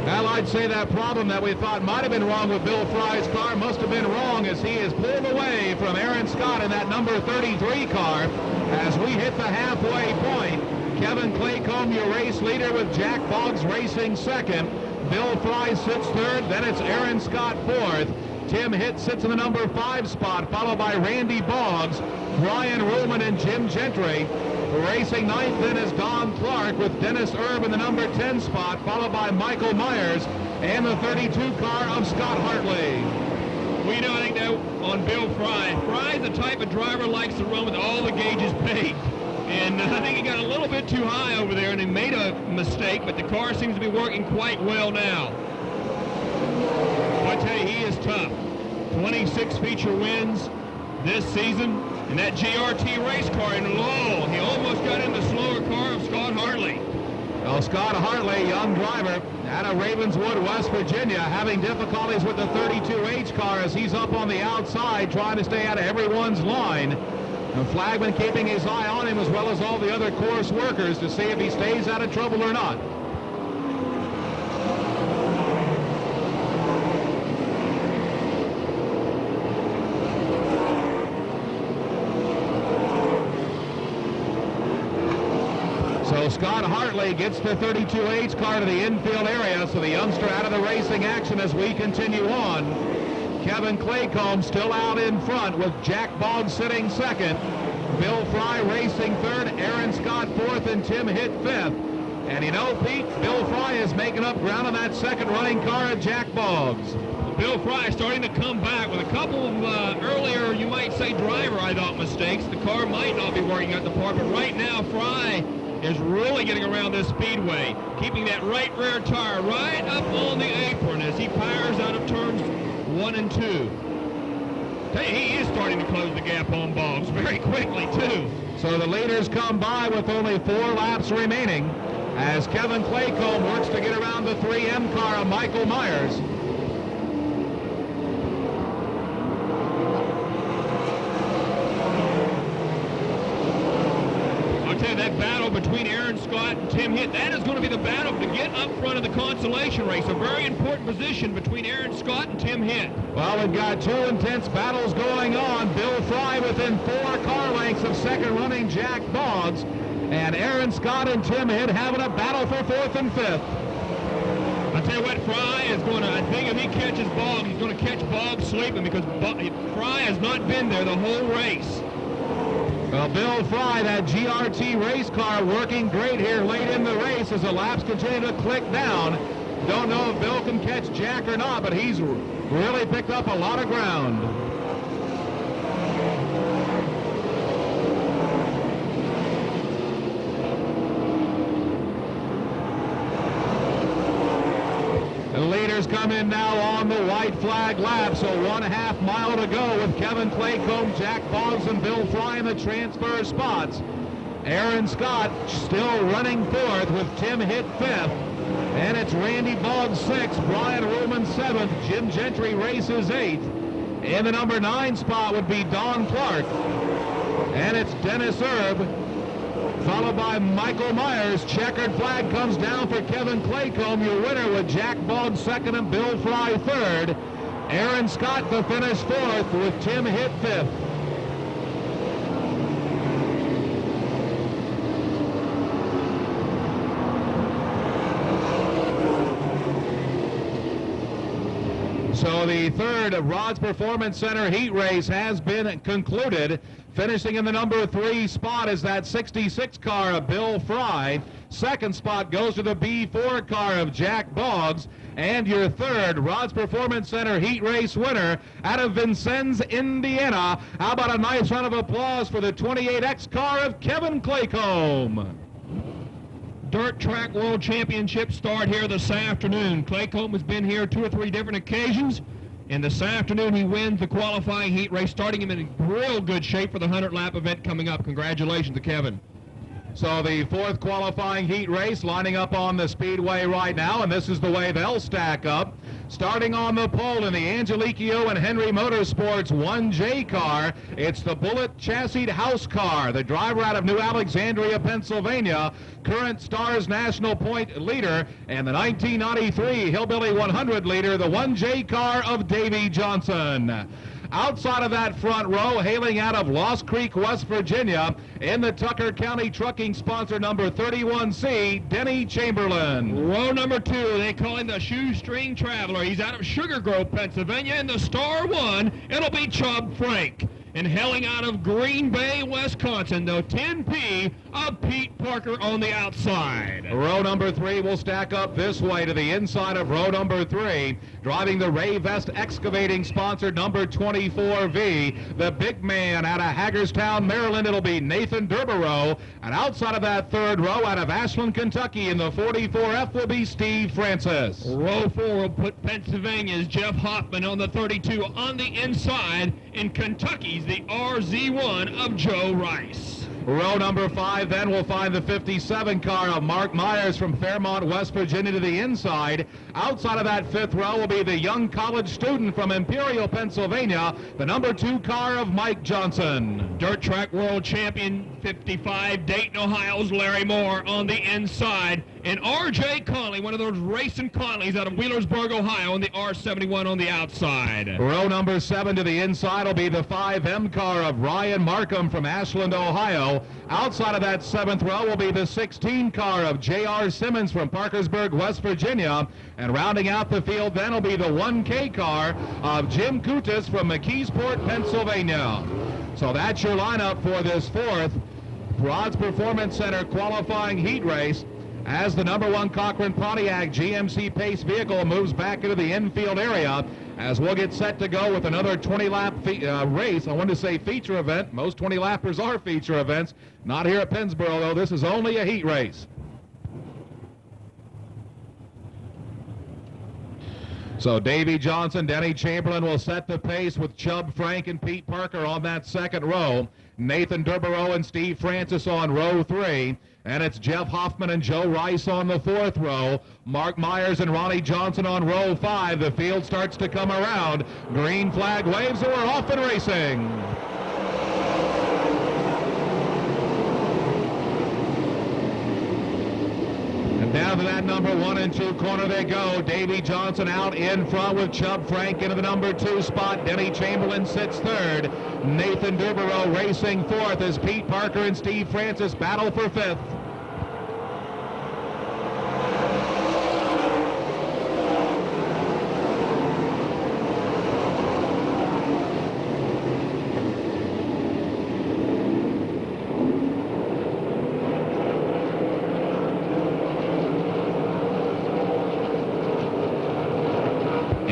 Well, I'd say that problem that we thought might have been wrong with Bill Fry's car must have been wrong, as he is pulled away from Aaron Scott in that number 33 car. As we hit the halfway point, Kevin Claycomb, your race leader, with Jack Boggs racing second. Bill Fry sits third, then it's Aaron Scott fourth. Tim Hitt sits in the number 5 spot, followed by Randy Boggs, Brian Ruhlman, and Jim Gentry. Racing ninth then is Don Clark, with Dennis Erb in the number 10 spot, followed by Michael Myers and the 32 car of Scott Hartley. We know, I think that on Bill Fry. Fry's the type of driver likes to run with all the gauges baked. And I think he got a little bit too high over there and he made a mistake, but the car seems to be working quite well now. I tell you, he is tough. 26 feature wins this season. And that GRT race car in Lowell, he almost got in the slower car of Scott Hartley. Well, Scott Hartley, young driver out of Ravenswood, West Virginia, having difficulties with the 32H car as he's up on the outside trying to stay out of everyone's line. The flagman keeping his eye on him, as well as all the other course workers, to see if he stays out of trouble or not. So Scott Hartley gets the 32H car to the infield area, so the youngster out of the racing action as we continue on. Kevin Claycomb still out in front, with Jack Boggs sitting second. Bill Fry racing third, Aaron Scott fourth, and Tim Hitt fifth. And you know, Pete, Bill Fry is making up ground on that second running car of Jack Boggs. Bill Fry starting to come back with a couple of earlier, you might say, driver, I thought, mistakes. The car might not be working at the part, but right now Fry is really getting around this speedway, keeping that right rear tire right up on the apron as he powers out of turns 1 and 2. Hey, he is starting to close the gap on Boggs very quickly, too. So the leaders come by with only 4 laps remaining as Kevin Claycomb works to get around the 3M car of Michael Myers. That battle between Aaron Scott and Tim Hitt, that is going to be the battle to get up front of the consolation race. A very important position between Aaron Scott and Tim Hitt. Well, we've got 2 intense battles going on. Bill Fry within 4 car lengths of second running Jack Boggs, and Aaron Scott and Tim Hitt having a battle for 4th and 5th. I tell you what, Fry is going to, I think if he catches Boggs, he's going to catch Boggs sleeping, because Fry has not been there the whole race. Well, Bill Fry, that GRT race car, working great here late in the race as the laps continue to click down. Don't know if Bill can catch Jack or not, but he's really picked up a lot of ground. The leaders come in now on the white flag lap, so 1.5 mile to go with Kevin Claycomb, Jack Boggs, and Bill Fry in the transfer spots. Aaron Scott still running fourth with Tim Hitt fifth. And it's Randy Boggs sixth, Brian Ruhlman seventh, Jim Gentry races eighth. In the number 9 spot would be Don Clark. And it's Dennis Erb, followed by Michael Myers. Checkered flag comes down for Kevin Claycomb, your winner, with Jack Boggs second and Bill Fry third. Aaron Scott to finish fourth with Tim Hitt fifth. So the third Rod's Performance Center heat race has been concluded. Finishing in the number 3 spot is that 66 car of Bill Fry. Second spot goes to the B4 car of Jack Boggs. And your third Rod's Performance Center heat race winner out of Vincennes, Indiana. How about a nice round of applause for the 28X car of Kevin Claycomb? Dirt Track World Championship start here this afternoon. Claycomb has been here 2 or 3 different occasions, and this afternoon he wins the qualifying heat race, starting him in real good shape for the 100-lap event coming up. Congratulations to Kevin. So the fourth qualifying heat race lining up on the speedway right now, and this is the way they'll stack up. Starting on the pole in the Angeliquio and Henry Motorsports 1J car, it's the Bullet Chassis House car. The driver out of New Alexandria, Pennsylvania, current Stars National Point leader, and the 1993 Hillbilly 100 leader, the 1J car of Davey Johnson. Outside of that front row, hailing out of Lost Creek, West Virginia, in the Tucker County Trucking sponsor number 31C, Denny Chamberlain. Row number 2, they call him the Shoestring Traveler. He's out of Sugar Grove, Pennsylvania. In the Star 1, it'll be Chubb Frank. And hailing out of Green Bay, Wisconsin, the 10P of Pete Parker on the outside. Row number 3 will stack up this way to the inside of row number 3. Driving the Ray Vest Excavating sponsor number 24V. The big man out of Hagerstown, Maryland, it'll be Nathan Durborough. And outside of that third row, out of Ashland, Kentucky, in the 44F will be Steve Francis. Row 4 will put Pennsylvania's Jeff Hoffman on the 32 on the inside. In Kentucky's the RZ1 of Joe Rice. Row number 5 then will find the 57 car of Mark Myers from Fairmont, West Virginia to the inside. Outside of that fifth row will be the young college student from Imperial, Pennsylvania, the number 2 car of Mike Johnson. Dirt Track World Champion 55, Dayton, Ohio's Larry Moore on the inside. And R.J. Conley, one of those racing Conleys out of Wheelersburg, Ohio, on the R71 on the outside. Row number 7 to the inside will be the 5M car of Ryan Markham from Ashland, Ohio. Outside of that 7th row will be the 16 car of J.R. Simmons from Parkersburg, West Virginia. And rounding out the field then will be the 1K car of Jim Kutis from McKeesport, Pennsylvania. So that's your lineup for this fourth Rod's Performance Center qualifying heat race, as the number 1 Cochran Pontiac GMC Pace vehicle moves back into the infield area, as we'll get set to go with another 20-lap race. I wanted to say feature event. Most 20-lappers are feature events. Not here at Pennsboro, though. This is only a heat race. So Davey Johnson, Denny Chamberlain will set the pace with Chubb Frank and Pete Parker on that second row. Nathan Durborough and Steve Francis on row 3. And it's Jeff Hoffman and Joe Rice on the 4th row. Mark Myers and Ronnie Johnson on row 5. The field starts to come around. Green flag waves, and we're off and racing. And down to that number 1 and 2 corner they go. Davey Johnson out in front with Chubb Frank into the number 2 spot. Denny Chamberlain sits 3rd. Nathan Durborough racing 4th as Pete Parker and Steve Francis battle for 5th.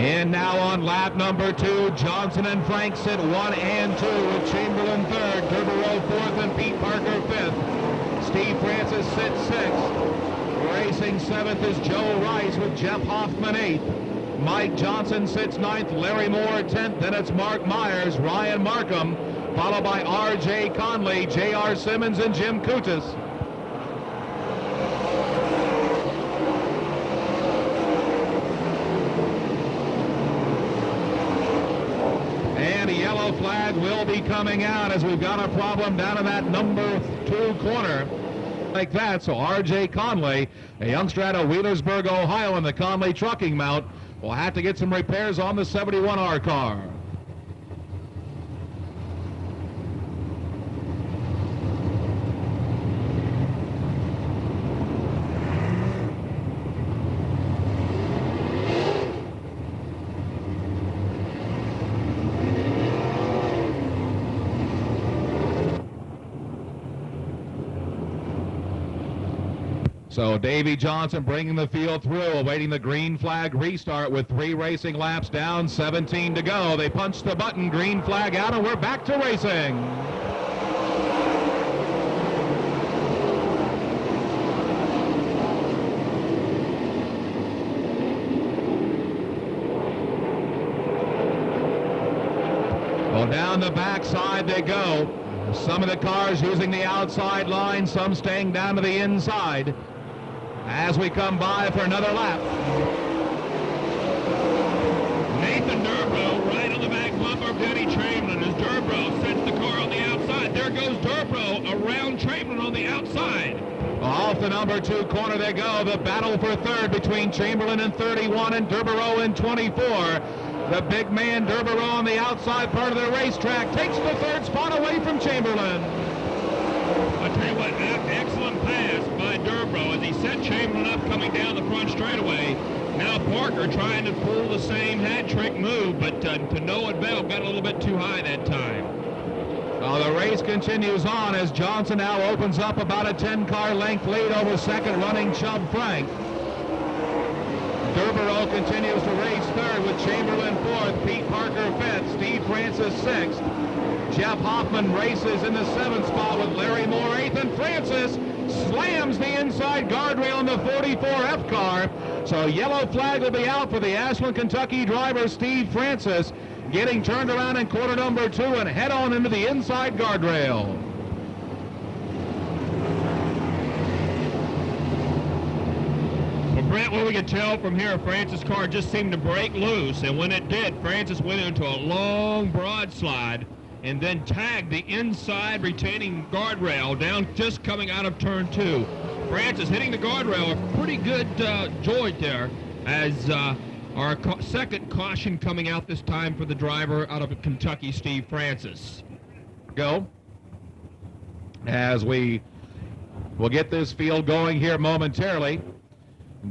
And now on lap number 2, Johnson and Frank sit 1 and 2 with Chamberlain 3rd, Durborough 4th, and Pete Parker 5th. Steve Francis sits 6th. Racing 7th is Joe Rice with Jeff Hoffman 8th. Mike Johnson sits 9th, Larry Moore 10th, then it's Mark Myers, Ryan Markham, followed by R.J. Conley, J.R. Simmons, and Jim Kutas. And a yellow flag will be coming out as we've got a problem down in that number 2 corner. Like that, so R.J. Conley, a youngster out of Wheelersburg, Ohio, in the Conley trucking mount, will have to get some repairs on the 71R car. So Davey Johnson bringing the field through, awaiting the green flag restart with 3 racing laps down, 17 to go. They punch the button, green flag out, and we're back to racing. Well, down the backside they go. Some of the cars using the outside line, some staying down to the inside as we come by for another lap. Nathan Durborough right on the back bumper of Denny Chamberlain as Durborough sets the car on the outside. There goes Durborough around Chamberlain on the outside. Off the number 2 corner they go. The battle for 3rd between Chamberlain in 31 and Durborough in 24. The big man Durborough on the outside part of the racetrack takes the 3rd spot away from Chamberlain. I tell you what, excellent pass by Durborough as he set Chamberlain up coming down the front straightaway. Now Parker trying to pull the same hat trick move, but to no avail, got a little bit too high that time. The race continues on as Johnson now opens up about a 10-car length lead over second running Chubb Frank. Durborough continues to race 3rd with Chamberlain 4th, Pete Parker 5th, Steve Francis 6th. Jeff Hoffman races in the 7th spot with Larry Moore 8th, and Francis slams the inside guardrail in the 44F car. So yellow flag will be out for the Ashland, Kentucky driver Steve Francis, getting turned around in corner number 2 and head on into the inside guardrail. Well, Brent, what we could tell from here, Francis' car just seemed to break loose, and when it did, Francis went into a long broad slide and then tagged the inside retaining guardrail down just coming out of turn 2. Francis hitting the guardrail, a pretty good joint there as our second caution coming out this time for the driver out of Kentucky, Steve Francis. Go. As we will get this field going here momentarily.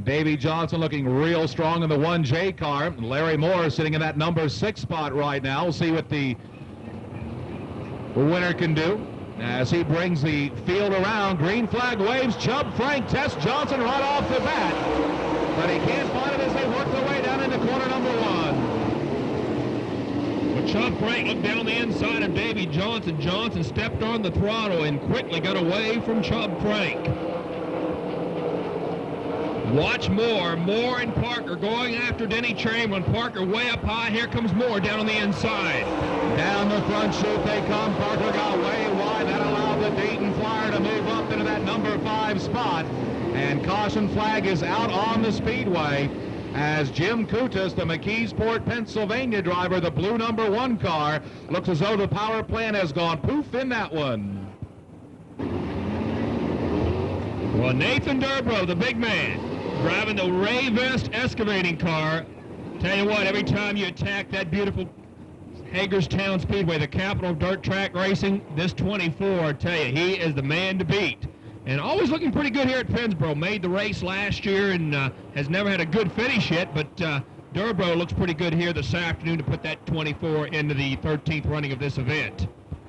Davey Johnson looking real strong in the 1J car. Larry Moore sitting in that number 6 spot right now. We'll see what the winner can do as he brings the field around. Green flag waves. Chubb Frank tests Johnson right off the bat, but he can't find it as they work their way down into corner number 1. Well, Chubb Frank looked down the inside of Davey Johnson. Johnson stepped on the throttle and quickly got away from Chubb Frank. Watch Moore and Parker going after Denny Chamberlain. Parker way up high. Here comes Moore down on the inside. Down the front chute they come. Parker got way wide. That allowed the Dayton Flyer to move up into that number 5 spot. And caution flag is out on the speedway as Jim Kutas, the McKeesport, Pennsylvania driver, the blue number 1 car, looks as though the power plant has gone poof in that one. Well, Nathan Durborough, the big man, driving the Ray Vest excavating car. Tell you what, every time you attack that beautiful Hagerstown Speedway, the capital of dirt track racing, this 24, I tell you, he is the man to beat. And always looking pretty good here at Pennsboro. Made the race last year and has never had a good finish yet, but Durborough looks pretty good here this afternoon to put that 24 into the 13th running of this event.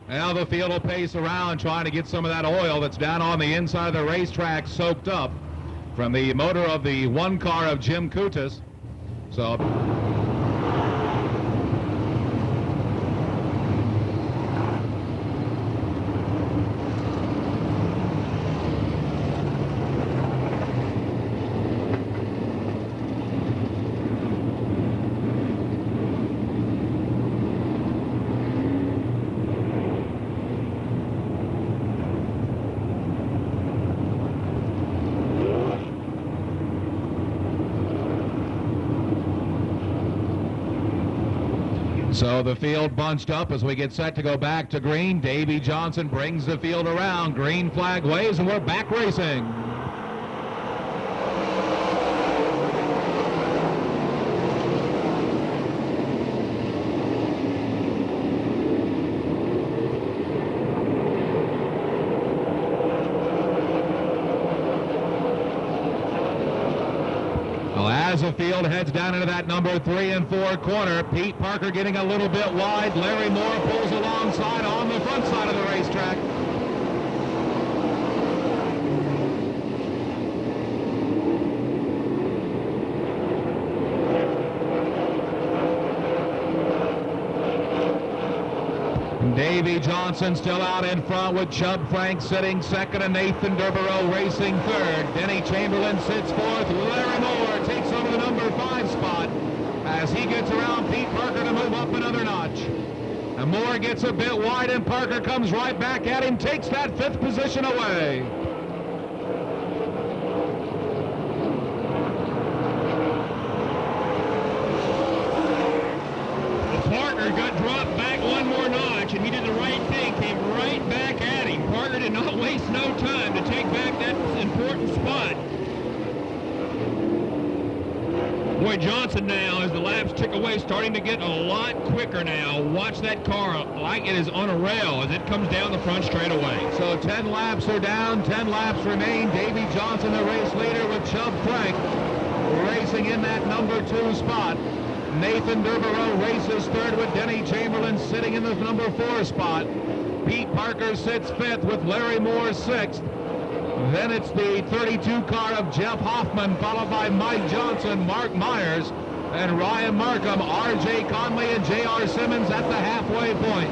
Now the field will pace around trying to get some of that oil that's down on the inside of the racetrack soaked up from the motor of the 1 car of Jim Kutas. So So the field bunched up as we get set to go back to green. Davy Johnson brings the field around. Green flag waves, and we're back racing. As the field heads down into that number 3 and 4 corner, Pete Parker getting a little bit wide. Larry Moore pulls alongside on the front side of the racetrack. Davy Johnson still out in front with Chubb Frank sitting second and Nathan Durborough racing third. Denny Chamberlain sits fourth. Larry Moore takes over the number 5 spot as he gets around Pete Parker to move up another notch. And Moore gets a bit wide and Parker comes right back at him, takes that 5th position away. Parker got dropped back one more notch, and he did the right thing, came right back at him. Parker did not waste no time to take back that important spot. Boy, Johnson now, as the laps tick away, starting to get a lot quicker now. Watch that car like it is on a rail as it comes down the front straightaway. So 10 laps are down, 10 laps remain. Davy Johnson, the race leader, with Chubb Frank racing in that number 2 spot. Nathan Durborough races third with Denny Chamberlain sitting in the number 4 spot. Pete Parker sits 5th with Larry Moore 6th. Then it's the 32 car of Jeff Hoffman, followed by Mike Johnson, Mark Myers, and Ryan Markham, R.J. Conley, and J.R. Simmons at the halfway point.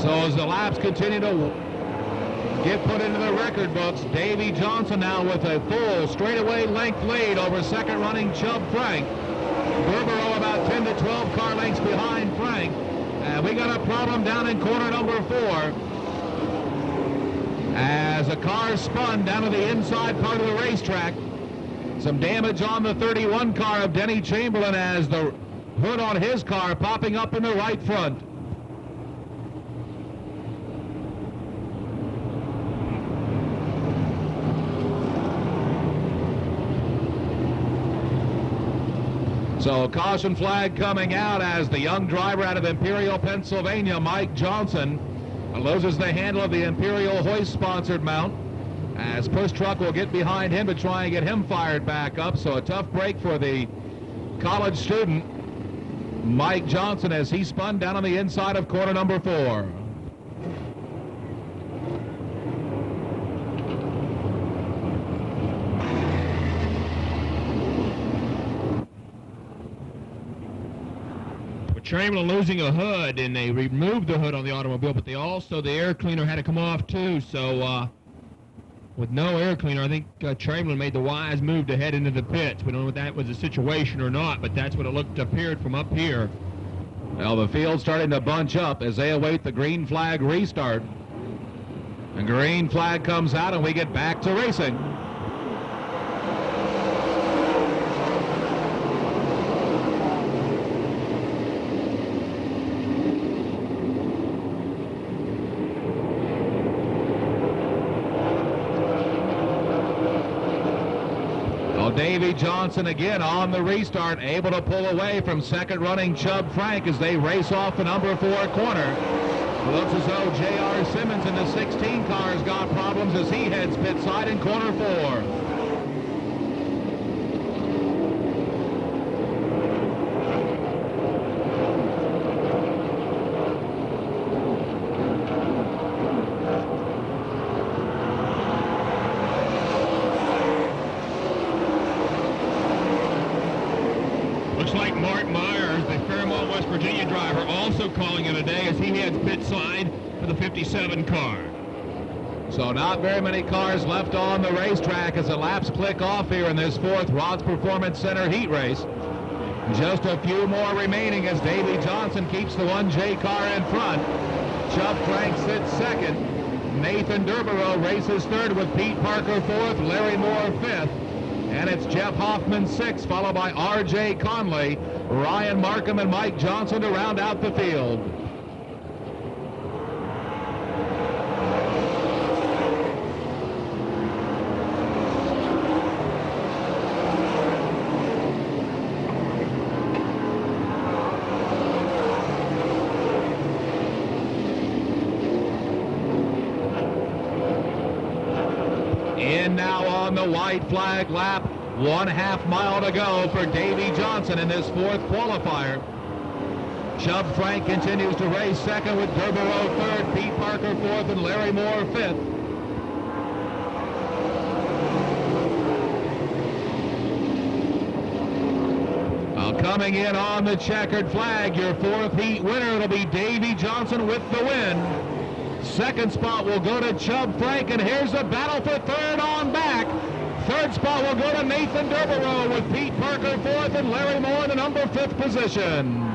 So as the laps continue to get put into the record books, Davy Johnson now with a full straightaway length lead over second running Chubb Frank. Durborough about 10 to 12 car lengths behind Frank. And we got a problem down in corner number 4 as a car spun down to the inside part of the racetrack. Some damage on the 31 car of Denny Chamberlain as the hood on his car popping up in the right front. So caution flag coming out as the young driver out of Imperial, Pennsylvania, Mike Johnson, loses the handle of the Imperial hoist-sponsored mount as push truck will get behind him to try and get him fired back up. So a tough break for the college student, Mike Johnson, as he spun down on the inside of corner number 4. Chamberlain losing a hood, and they removed the hood on the automobile, but the air cleaner had to come off too. So with no air cleaner, I think Chamberlain made the wise move to head into the pits. We don't know if that was a situation or not, but that's what it appeared from up here. Well, the field's starting to bunch up as they await the green flag restart. And green flag comes out, and we get back to racing. Davy Johnson again on the restart, able to pull away from second running Chubb Frank as they race off the number 4 corner. It looks as though J.R. Simmons in the 16 car has got problems as he heads pit side in corner 4. Looks like Mark Myers, the Fairmont, West Virginia driver, also calling it a day as he heads pit side for the 57 car. So not very many cars left on the racetrack as the laps click off here in this fourth Rod's Performance Center heat race. Just a few more remaining as Davey Johnson keeps the 1J car in front. Chubb Frank sits second. Nathan Durborough races third with Pete Parker fourth, Larry Moore fifth. And it's Jeff Hoffman sixth, followed by R.J. Conley, Ryan Markham, and Mike Johnson to round out the field. In now on the white flag lap, 1/2 mile to go for Davey Johnson in this fourth qualifier. Chubb Frank continues to race second with Durborough third, Pete Parker fourth, and Larry Moore fifth. Coming in on the checkered flag, your fourth heat winner, it'll be Davey Johnson with the win. Second spot will go to Chubb Frank, and here's the battle for third on back. Third spot will go to Nathan Durborough with Pete Parker fourth and Larry Moore in the number 5th position.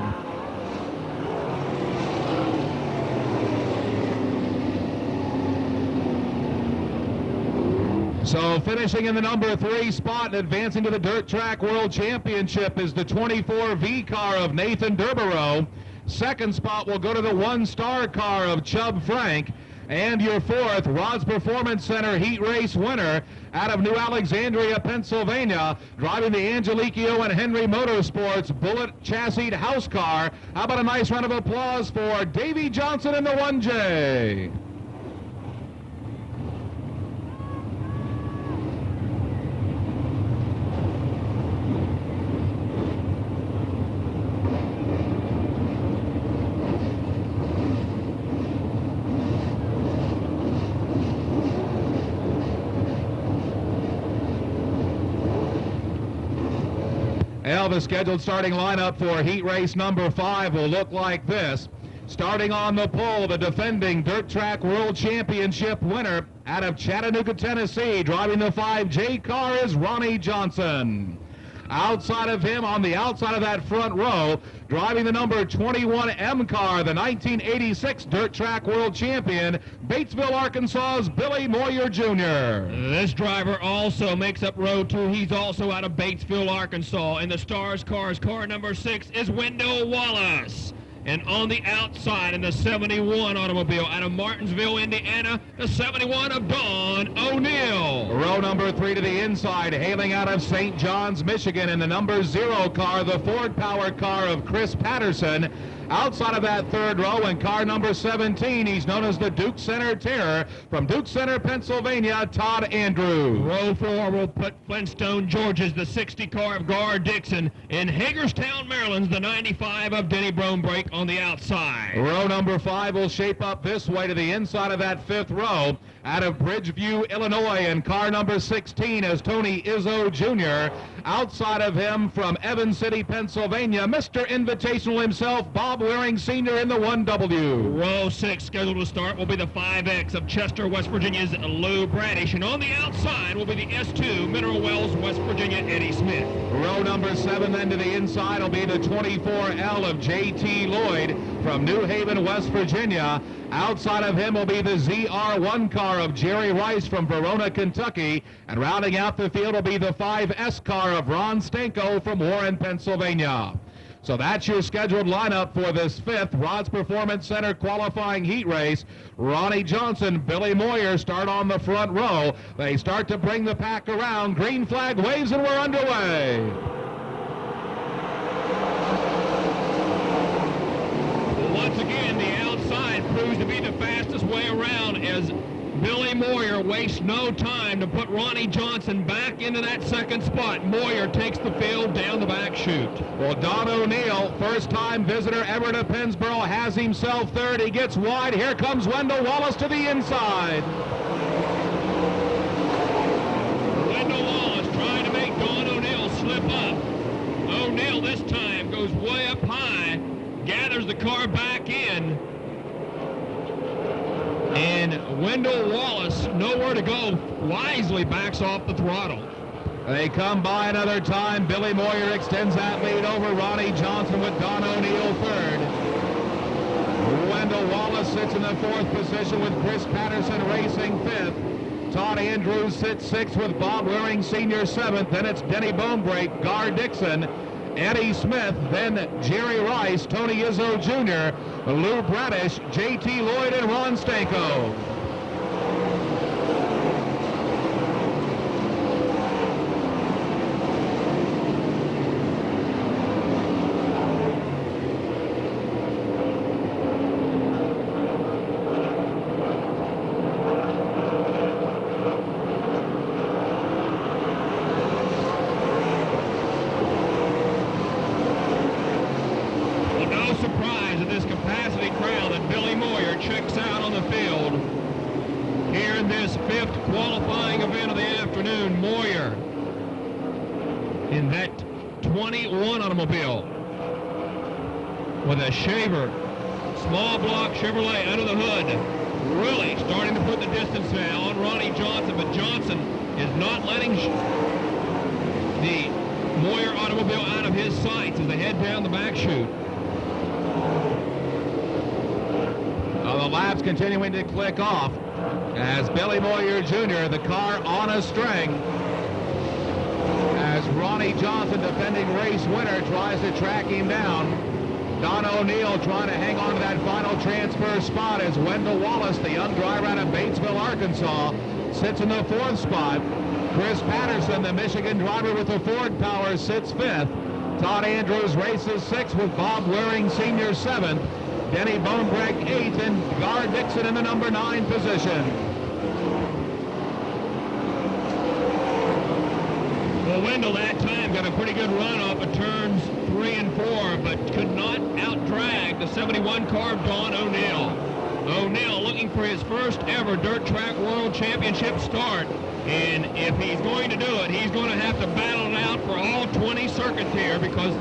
So finishing in the number 3 spot and advancing to the Dirt Track World Championship is the 24 V car of Nathan Durborough. Second spot will go to the 1-star car of Chubb Frank. And your fourth Rod's Performance Center heat race winner out of New Alexandria, Pennsylvania, driving the Angelicchio and Henry Motorsports Bullet Chassis house car. How about a nice round of applause for Davey Johnson in the 1J? The scheduled starting lineup for heat race number 5 will look like this. Starting on the pole, the defending Dirt Track World Championship winner out of Chattanooga, Tennessee, driving the 5J car is Ronnie Johnson. Outside of him, on the outside of that front row, driving the number 21 M car, the 1986 Dirt Track World Champion, Batesville, Arkansas's Billy Moyer Jr. This driver also makes up row 2. He's also out of Batesville, Arkansas. In the Stars cars, car number 6 is Wendell Wallace. And on the outside in the 71 automobile out of Martinsville, Indiana, the 71 of Don O'Neill. Row number 3 to the inside, hailing out of St. John's, Michigan, in the number 0 car, the Ford Power car of Chris Patterson. Outside of that third row in car number 17, he's known as the Duke Center Terror. From Duke Center, Pennsylvania, Todd Andrews. Row 4 will put Flintstone, Georgia's the 60 car of Gar Dixon. In Hagerstown, Maryland's the 95 of Denny Broombrake on the outside. Row number 5 will shape up this way to the inside of that 5th row. Out of Bridgeview, Illinois, in car number 16 is Tony Izzo Jr. Outside of him from Evans City, Pennsylvania, Mr. Invitational himself, Bob Waring Sr. in the 1W. Row 6 scheduled to start will be the 5X of Chester, West Virginia's Lou Bradish. And on the outside will be the S2 Mineral Wells, West Virginia, Eddie Smith. Row number 7 then to the inside will be the 24L of J.T. Lloyd from New Haven, West Virginia. Outside of him will be the ZR1 car of Jerry Rice from Verona, Kentucky. And rounding out the field will be the 5S car of Ron Stanko from Warren, Pennsylvania. So that's your scheduled lineup for this 5th Rod's Performance Center qualifying heat race. Ronnie Johnson, Billy Moyer start on the front row. They start to bring the pack around. Green flag waves and we're underway. Once again, the outside proves to be the fastest way around as Billy Moyer wastes no time to put Ronnie Johnson back into that second spot. Moyer takes the field down the back chute. Well, Don O'Neill, first-time visitor ever to Pennsboro, has himself third. He gets wide. Here comes Wendell Wallace to the inside. Wendell Wallace trying to make Don O'Neill slip up. O'Neill this time goes car back in. And Wendell Wallace, nowhere to go, wisely backs off the throttle. They come by another time. Billy Moyer extends that lead over Ronnie Johnson with Don O'Neill third. Wendell Wallace sits in the fourth position with Chris Patterson racing fifth. Todd Andrews sits sixth with Bob Waring Sr. seventh. Then it's Denny Bonebrake, Gar Dixon, Eddie Smith, then Jerry Rice, Tony Izzo Jr., Lou Bradish, J.T. Lloyd, and Ron Stanko. Qualifying event of the afternoon, Moyer in that 21 automobile with a Shaver small block Chevrolet under the hood, really starting to put the distance now on Ronnie Johnson, but Johnson is not letting the Moyer automobile out of his sights as they head down the back chute. The laps continuing to click off as Billy Moyer Jr., the car on a string, as Ronnie Johnson, defending race winner, tries to track him down. Don O'Neill trying to hang on to that final transfer spot as Wendell Wallace, the young driver out of Batesville, Arkansas, sits in the fourth spot. Chris Patterson, the Michigan driver with the Ford Power, sits fifth. Todd Andrews races sixth with Bob Waring Sr. seventh. Denny Bonebrake eighth, and Gar Dixon in the number 9 position. Well, Wendell that time got a pretty good run off of turns 3 and 4, but could not out-drag the 71 car of Don O'Neill. O'Neill looking for his first ever Dirt Track World Championship start, and if he's going to do it, he's going to have to battle it out for all 20 circuits here, because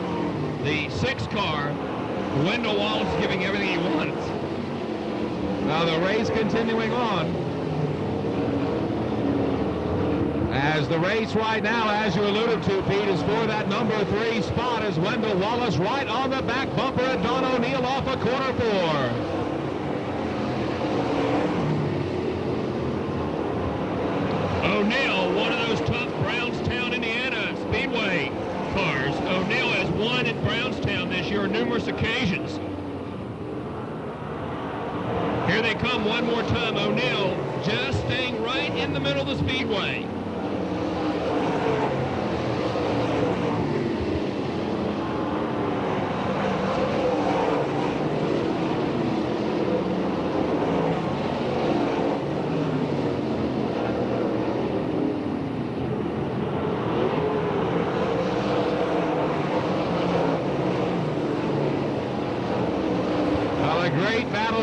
the 6 car, Wendell Wallace, is giving everything he wants. Now the race continuing on. As the race right now, as you alluded to, Pete, is for that number 3 spot as Wendell Wallace right on the back bumper of Don O'Neill off of quarter 4. O'Neill, one of those tough Brownstown, Indiana Speedway cars. O'Neill has won at Brownstown this year on numerous occasions. Here they come one more time. O'Neill just staying right in the middle of the speedway.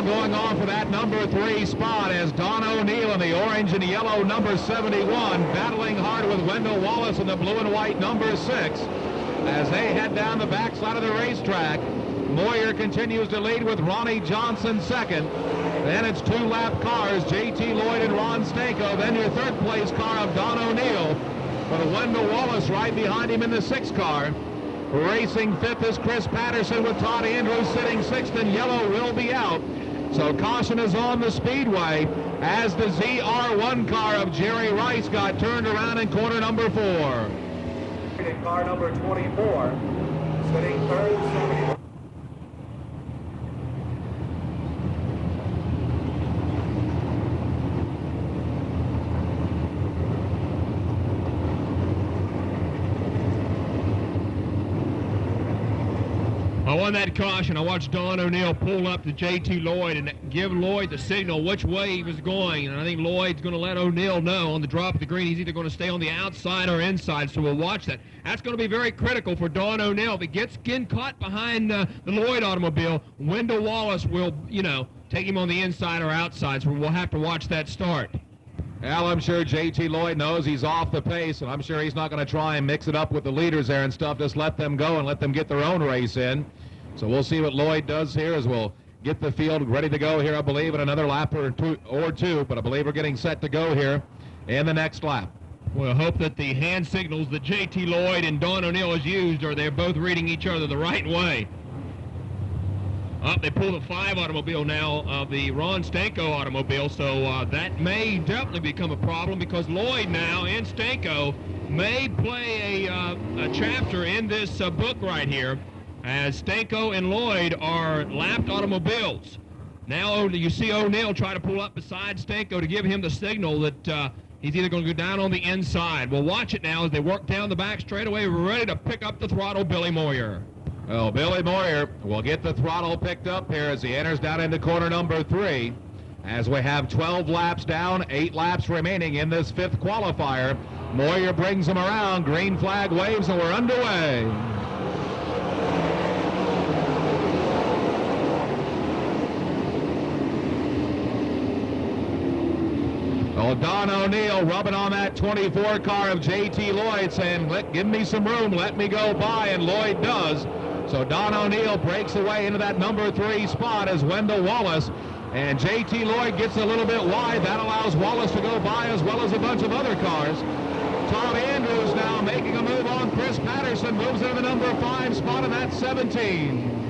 Going on for that number 3 spot as Don O'Neill in the orange and yellow number 71 battling hard with Wendell Wallace in the blue and white number 6 as they head down the backside of the racetrack. Moyer continues to lead with Ronnie Johnson second. Then it's 2 lap cars, J.T. Lloyd and Ron Stanko. Then your third place car of Don O'Neill with Wendell Wallace right behind him in the 6 car. Racing fifth is Chris Patterson with Todd Andrews sitting 6th, and yellow will be out. So caution is on the speedway as the ZR1 car of Jerry Rice got turned around in corner number 4. Car number 24, sitting third, 71. On that caution, I watched Don O'Neill pull up to J.T. Lloyd and give Lloyd the signal which way he was going. And I think Lloyd's going to let O'Neill know on the drop of the green he's either going to stay on the outside or inside, so we'll watch that. That's going to be very critical for Don O'Neill. If he gets caught behind the Lloyd automobile, Wendell Wallace will, take him on the inside or outside, so we'll have to watch that start. Well, I'm sure J.T. Lloyd knows he's off the pace, and I'm sure he's not going to try and mix it up with the leaders there and stuff. Just let them go and let them get their own race in. So we'll see what Lloyd does here as we'll get the field ready to go here, I believe, in another lap or two, but I believe we're getting set to go here in the next lap. Well, hope that the hand signals that J.T. Lloyd and Don O'Neill has used are they're both reading each other the right way. They pull the 5 automobile now of the Ron Stanko automobile, so that may definitely become a problem because Lloyd now and Stanko may play a chapter in this book right here, as Stanko and Lloyd are lapped automobiles. Now you see O'Neill try to pull up beside Stanko to give him the signal that he's either going to go down on the inside. We'll watch it now as they work down the back straightaway, ready to pick up the throttle, Billy Moyer. Well, Billy Moyer will get the throttle picked up here as he enters down into corner number 3. As we have 12 laps down, 8 laps remaining in this 5th qualifier. Moyer brings him around, green flag waves, and we're underway. Well, Don O'Neill rubbing on that 24 car of J.T. Lloyd saying, give me some room, let me go by, and Lloyd does. So Don O'Neill breaks away into that number 3 spot as Wendell Wallace, and J.T. Lloyd gets a little bit wide. That allows Wallace to go by as well as a bunch of other cars. Tom Andrews now making a move on Chris Patterson, moves into the number 5 spot, and that's 17.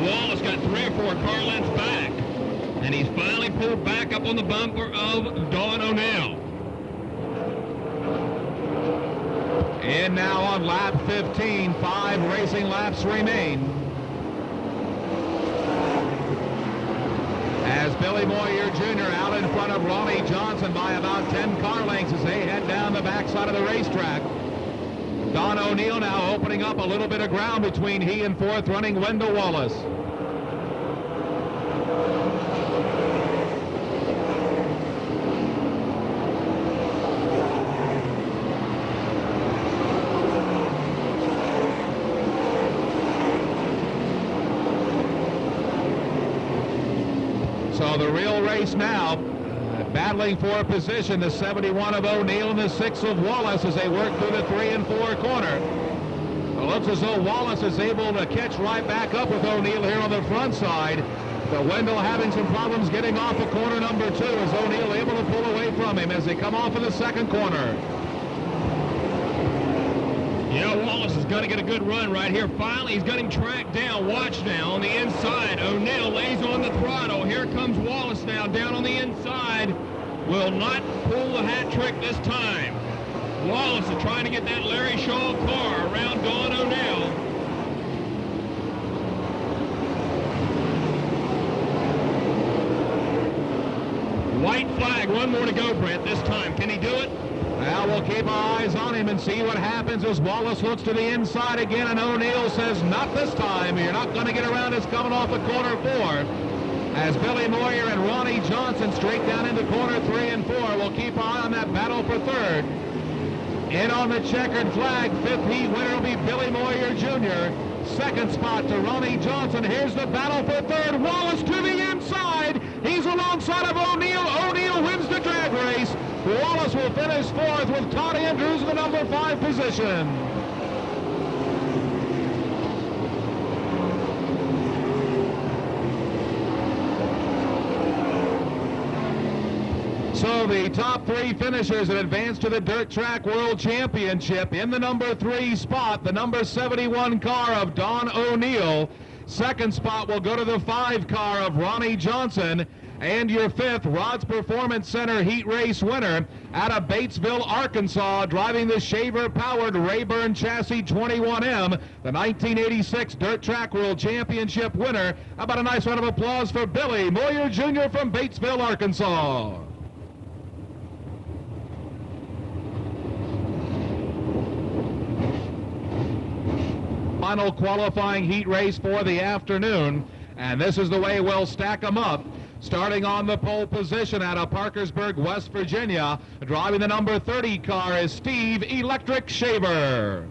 Wallace got 3 or 4 car lengths back, and he's finally pulled back up on the bumper of Don O'Neill. And now on lap 15, 5 racing laps remain. As Billy Moyer Jr. out in front of Ronnie Johnson by about 10 car lengths as they head down the backside of the racetrack. Don O'Neill now opening up a little bit of ground between he and 4th running Wendell Wallace. So the real race now, battling for a position, the 71 of O'Neill and the 6 of Wallace as they work through the 3 and 4 corner. It looks as though Wallace is able to catch right back up with O'Neill here on the front side. But Wendell having some problems getting off of corner number 2 as O'Neill able to pull away from him as they come off of the 2nd corner. Yeah, Wallace is going to get a good run right here. Finally, he's getting tracked down. Watch now on the inside. O'Neill lays on the throttle. Here comes Wallace now down on the inside. Will not pull the hat trick this time. Wallace is trying to get that Larry Shaw car around Don O'Neill. White flag. One more to go, Brent, this time. Can he do it? Well, we'll keep our eyes on him and see what happens as Wallace looks to the inside again, and O'Neill says, not this time. You're not going to get around us coming off of corner 4. As Billy Moyer and Ronnie Johnson straight down into corner 3 and 4. We'll keep our eye on that battle for 3rd. In on the checkered flag, 5th heat winner will be Billy Moyer Jr. 2nd spot to Ronnie Johnson. Here's the battle for 3rd. Wallace to the inside. He's alongside of O'Neill. O'Neill wins the drag race. Wallace will finish 4th with Todd Andrews in the number 5 position. So the top 3 finishers that advance to the Dirt Track World Championship in the number 3 spot, the number 71 car of Don O'Neill. 2nd spot will go to the 5 car of Ronnie Johnson. And your 5th, Rod's Performance Center heat race winner out of Batesville, Arkansas, driving the Shaver-powered Rayburn Chassis 21M, the 1986 Dirt Track World Championship winner. How about a nice round of applause for Billy Moyer Jr. from Batesville, Arkansas. Final qualifying heat race for the afternoon, and this is the way we'll stack them up. Starting on the pole position out of Parkersburg, West Virginia, driving the number 30 car is Steve Electric Shaver.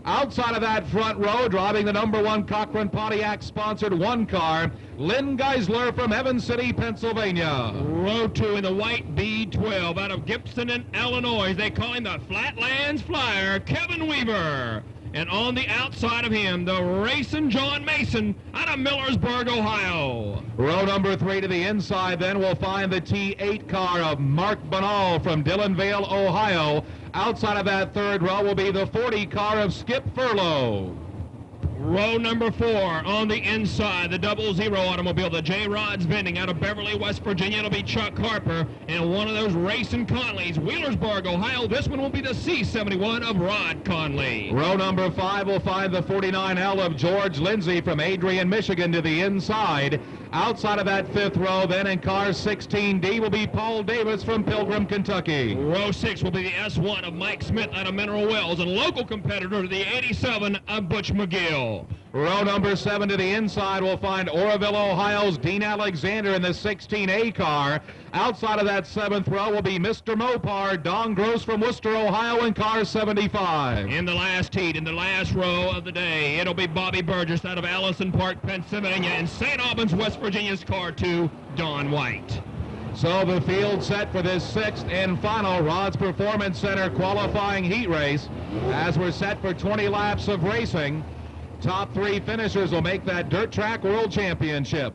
Outside of that front row, driving the number 1 Cochran Pontiac sponsored 1 car, Lynn Geisler from Evans City, Pennsylvania. Row 2 in the white B12 out of Gibson in Illinois. They call him the Flatlands Flyer, Kevin Weaver. And on the outside of him, the racing John Mason out of Millersburg, Ohio. Row number 3 to the inside, then we'll find the T8 car of Mark Banal from Dillonvale, Ohio. Outside of that third row will be the 40 car of Skip Furlow. Row number 4 on the inside, the 00 automobile, the J. Rod's Vending out of Beverly, West Virginia. It'll be Chuck Harper and one of those racing Conleys, Wheelersburg, Ohio. This one will be the C71 of Rod Conley. Row number 5 will find the 49L of George Lindsay from Adrian, Michigan to the inside. Outside of that fifth row, then in car 16D will be Paul Davis from Pilgrim, Kentucky. Row 6 will be the S1 of Mike Smith out of Mineral Wells, and local competitor to the 87 of Butch McGill. Row number 7 to the inside will find Oroville, Ohio's Dean Alexander in the 16A car. Outside of that 7th row will be Mr. Mopar, Don Gross from Worcester, Ohio in car 75. In the last heat, in the last row of the day, it'll be Bobby Burgess out of Allison Park, Pennsylvania, and St. Albans, West Virginia's car 2, Don White. So the field set for this 6th and final Rod's Performance Center qualifying heat race. As we're set for 20 laps of racing, top 3 finishers will make that Dirt Track World Championship.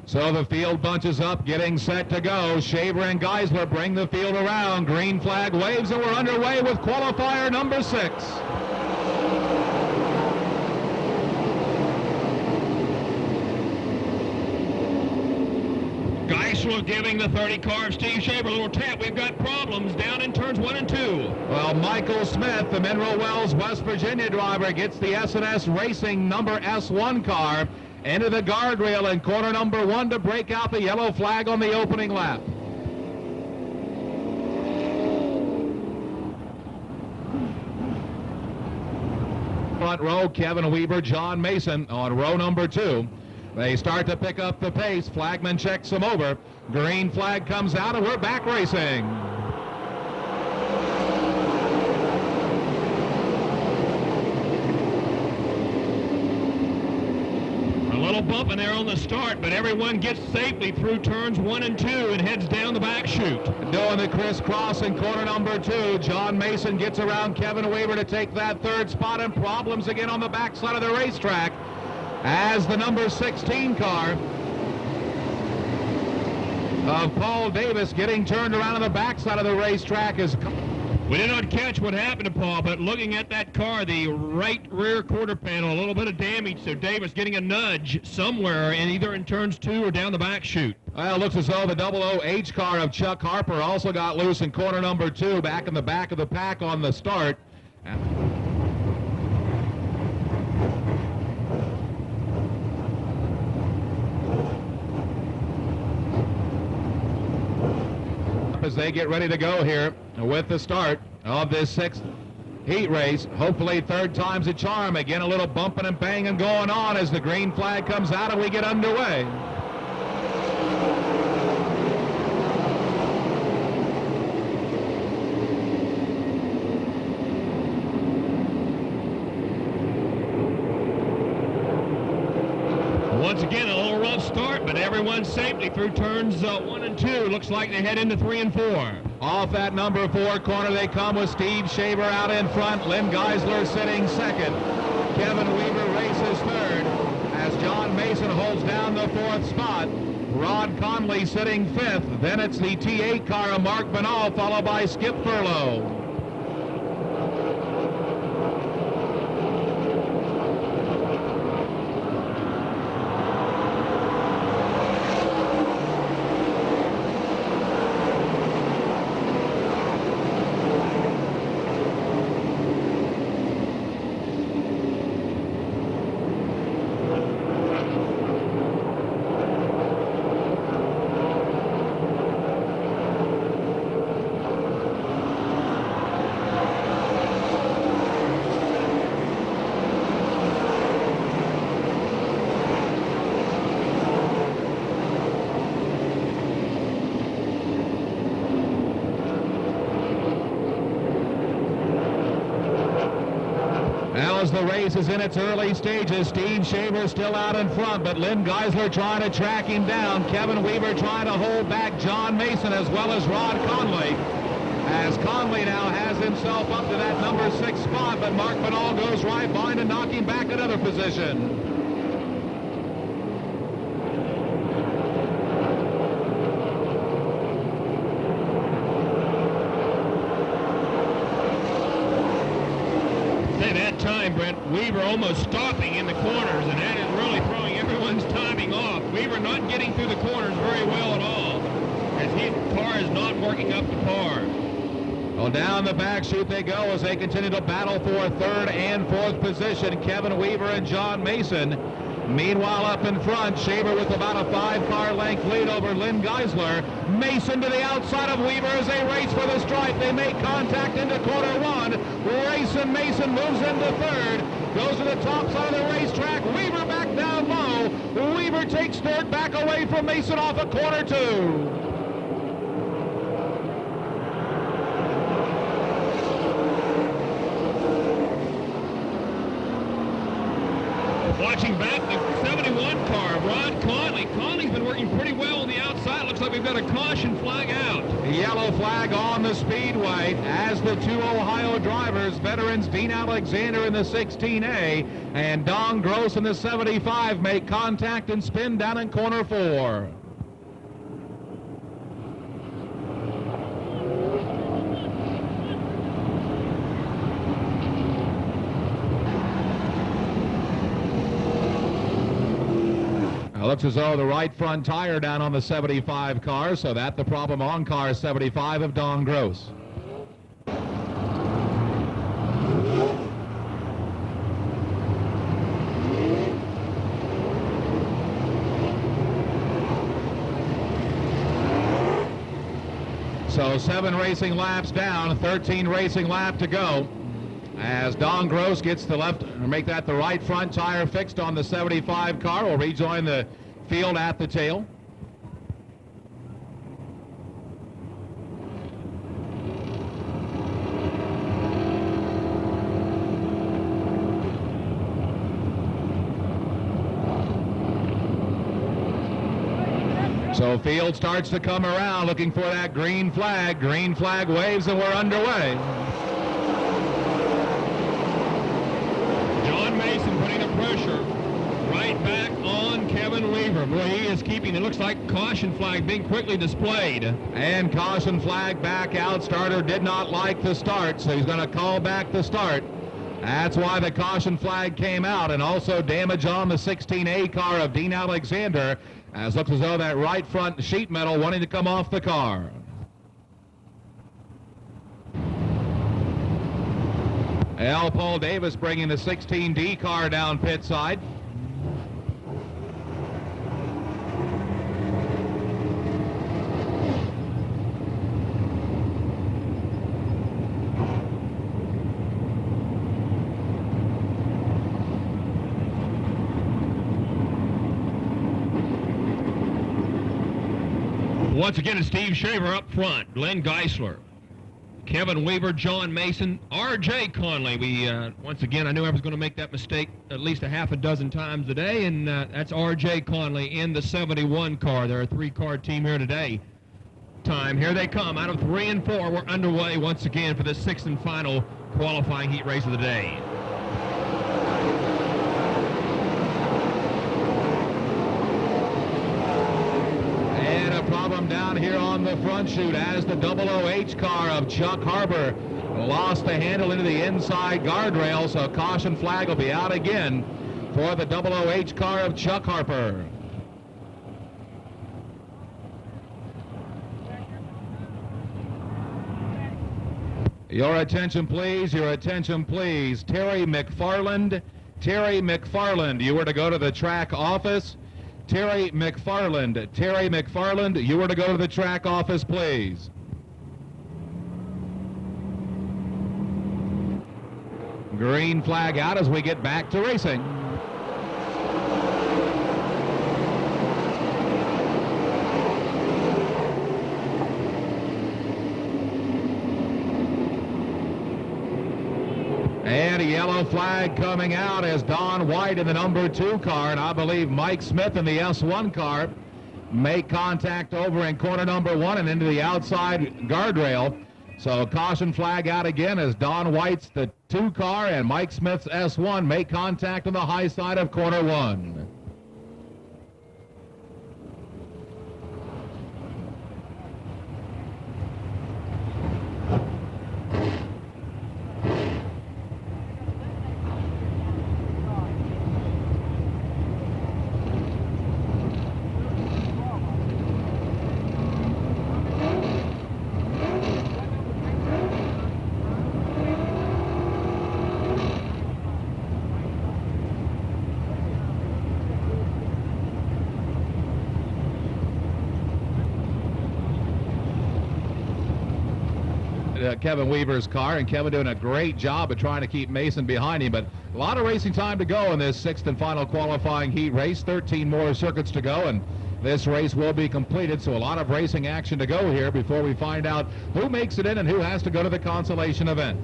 So the field bunches up, getting set to go. Shaver and Geisler bring the field around. Green flag waves, and we're underway with qualifier number 6. Geisler giving the 30 car of Steve Shaver a little tap. We've got problems down in turns 1 and 2. Well, Michael Smith, the Mineral Wells, West Virginia driver, gets the S&S Racing number S1 car into the guardrail in corner number 1 to break out the yellow flag on the opening lap. Front row, Kevin Weaver, John Mason on row number 2. They start to pick up the pace. Flagman checks them over. Green flag comes out, and we're back racing. A little bump in there on the start, but everyone gets safely through turns 1 and 2 and heads down the back chute. Doing the crisscross in corner number 2. John Mason gets around Kevin Weaver to take that 3rd spot, and problems again on the backside of the racetrack as the number 16 car of Paul Davis getting turned around on the backside of the racetrack is... We did not catch what happened to Paul, but looking at that car, the right rear quarter panel, a little bit of damage, so Davis getting a nudge somewhere, and either in turns 2 or down the back chute. Well, it looks as though the 00H car of Chuck Harper also got loose in corner number 2, back in the back of the pack on the start. As they get ready to go here with the start of this 6th heat race. Hopefully 3rd time's a charm. Again, a little bumping and banging going on as the green flag comes out and we get underway. Once again, a little rough start, but everyone's safely through turns 1 and 2. Looks like they head into 3 and 4. Off that number 4 corner they come with Steve Shaver out in front. Lynn Geisler sitting 2nd. Kevin Weaver races 3rd as John Mason holds down the 4th spot. Rod Conley sitting 5th. Then it's the T8 car of Mark Banal, followed by Skip Furlow. Well, as the race is in its early stages, Steve Shaver still out in front, but Lynn Geisler trying to track him down. Kevin Weaver trying to hold back John Mason as well as Rod Conley. As Conley now has himself up to that number 6 spot, but Mark Benall goes right behind and knocking back another position. That time, Brent, Weaver almost stopping in the corners, and that is really throwing everyone's timing off. Weaver not getting through the corners very well at all, as his car is not working up to par. Well, down the back chute they go as they continue to battle for 3rd and 4th position. Kevin Weaver and John Mason. Meanwhile, up in front, Shaver with about a 5-car length lead over Lynn Geisler. Mason to the outside of Weaver as they race for the stripe. They make contact into quarter 1. Racing Mason moves into 3rd. Goes to the top side of the racetrack. Weaver back down low. Weaver takes 3rd, back away from Mason off of quarter 2. Watching back the 71 car, Rod Conley. Conley's been working pretty well on the outside. Looks like we've got a caution flag out. Yellow flag on the speedway as the 2 Ohio drivers, veterans Dean Alexander in the 16A and Don Gross in the 75, make contact and spin down in corner 4. Looks as though the right front tire down on the 75 car, so that's the problem on car 75 of Don Gross. So 7 racing laps down, 13 racing lap to go. As Don Gross gets the left, or make that the right front tire fixed on the 75 car, will rejoin the field at the tail. So field starts to come around looking for that green flag. Green flag waves and we're underway. John Mason putting the pressure right back on Kevin Weaver. Boy, he is keeping, it looks like caution flag being quickly displayed. And caution flag back out. Starter did not like the start, so he's going to call back the start. That's why the caution flag came out, and also damage on the 16A car of Dean Alexander, as looks as though that right front sheet metal wanting to come off the car. L. Paul Davis bringing the 16D car down pit side. Once again, it's Steve Shaver up front, Glenn Geisler, Kevin Weaver, John Mason, R.J. Conley. Once again, I knew I was going to make that mistake at least a half a dozen times today, and that's R.J. Conley in the 71 car. They're a 3-car team here today. Here they come. Out of 3 and 4, we're underway once again for the 6th and final qualifying heat race of the day. Problem down here on the front chute as the 00H car of Chuck Harper lost the handle into the inside guardrail, so caution flag will be out again for the 00H car of Chuck Harper. Your attention please, your attention please. Terry McFarland, you were to go to the track office. Terry McFarland, you were to go to the track office, please. Green flag out as we get back to racing. And a yellow flag coming out as Don White in the number 2 car, and I believe Mike Smith in the S1 car, make contact over in corner number 1 and into the outside guardrail. So caution flag out again as Don White's the 2 car and Mike Smith's S1 make contact on the high side of corner 1. Kevin Weaver's car, and Kevin doing a great job of trying to keep Mason behind him, but a lot of racing time to go in this 6th and final qualifying heat race. 13 more circuits to go, and this race will be completed, so a lot of racing action to go here before we find out who makes it in and who has to go to the consolation event.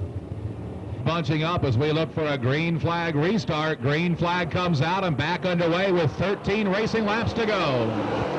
Bunching up as we look for a green flag restart. Green flag comes out and back underway with 13 racing laps to go.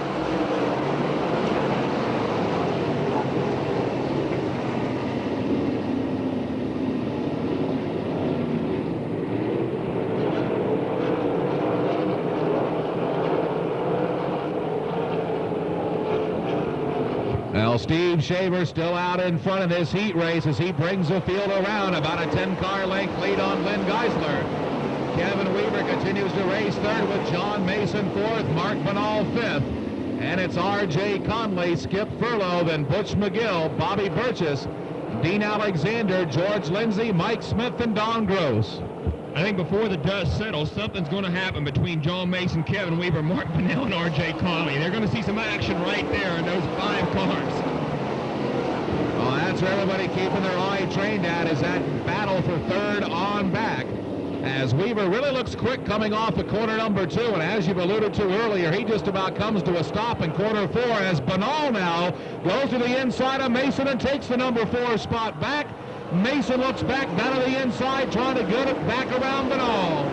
Well, Steve Shaver still out in front of this heat race as he brings the field around. About a 10-car length lead on Lynn Geisler. Kevin Weaver continues to race third with John Mason fourth, Mark Banal fifth. And it's R.J. Conley, Skip Furlow, then Butch McGill, Bobby Burgess, Dean Alexander, George Lindsay, Mike Smith, and Don Gross. I think before the dust settles, something's going to happen between John Mason, Kevin Weaver, Mark Bennell, and R.J. Conley. They're going to see some action right there in those 5 cars. Well, that's where everybody keeping their eye trained at, is that battle for third on back. As Weaver really looks quick coming off of corner number 2, and as you've alluded to earlier, he just about comes to a stop in corner 4 as Banal now goes to the inside of Mason and takes the number 4 spot back. Mason looks back down to the inside, trying to get it back around Banal.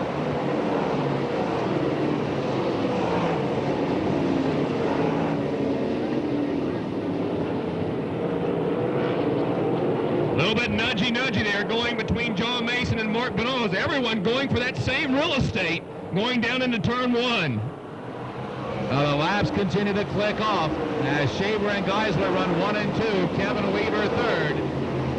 A little bit nudgy there going between John Mason and Mark Banal. Everyone going for that same real estate going down into turn 1. The laps continue to click off as Shaver and Geisler run 1 and 2. Kevin Weaver third.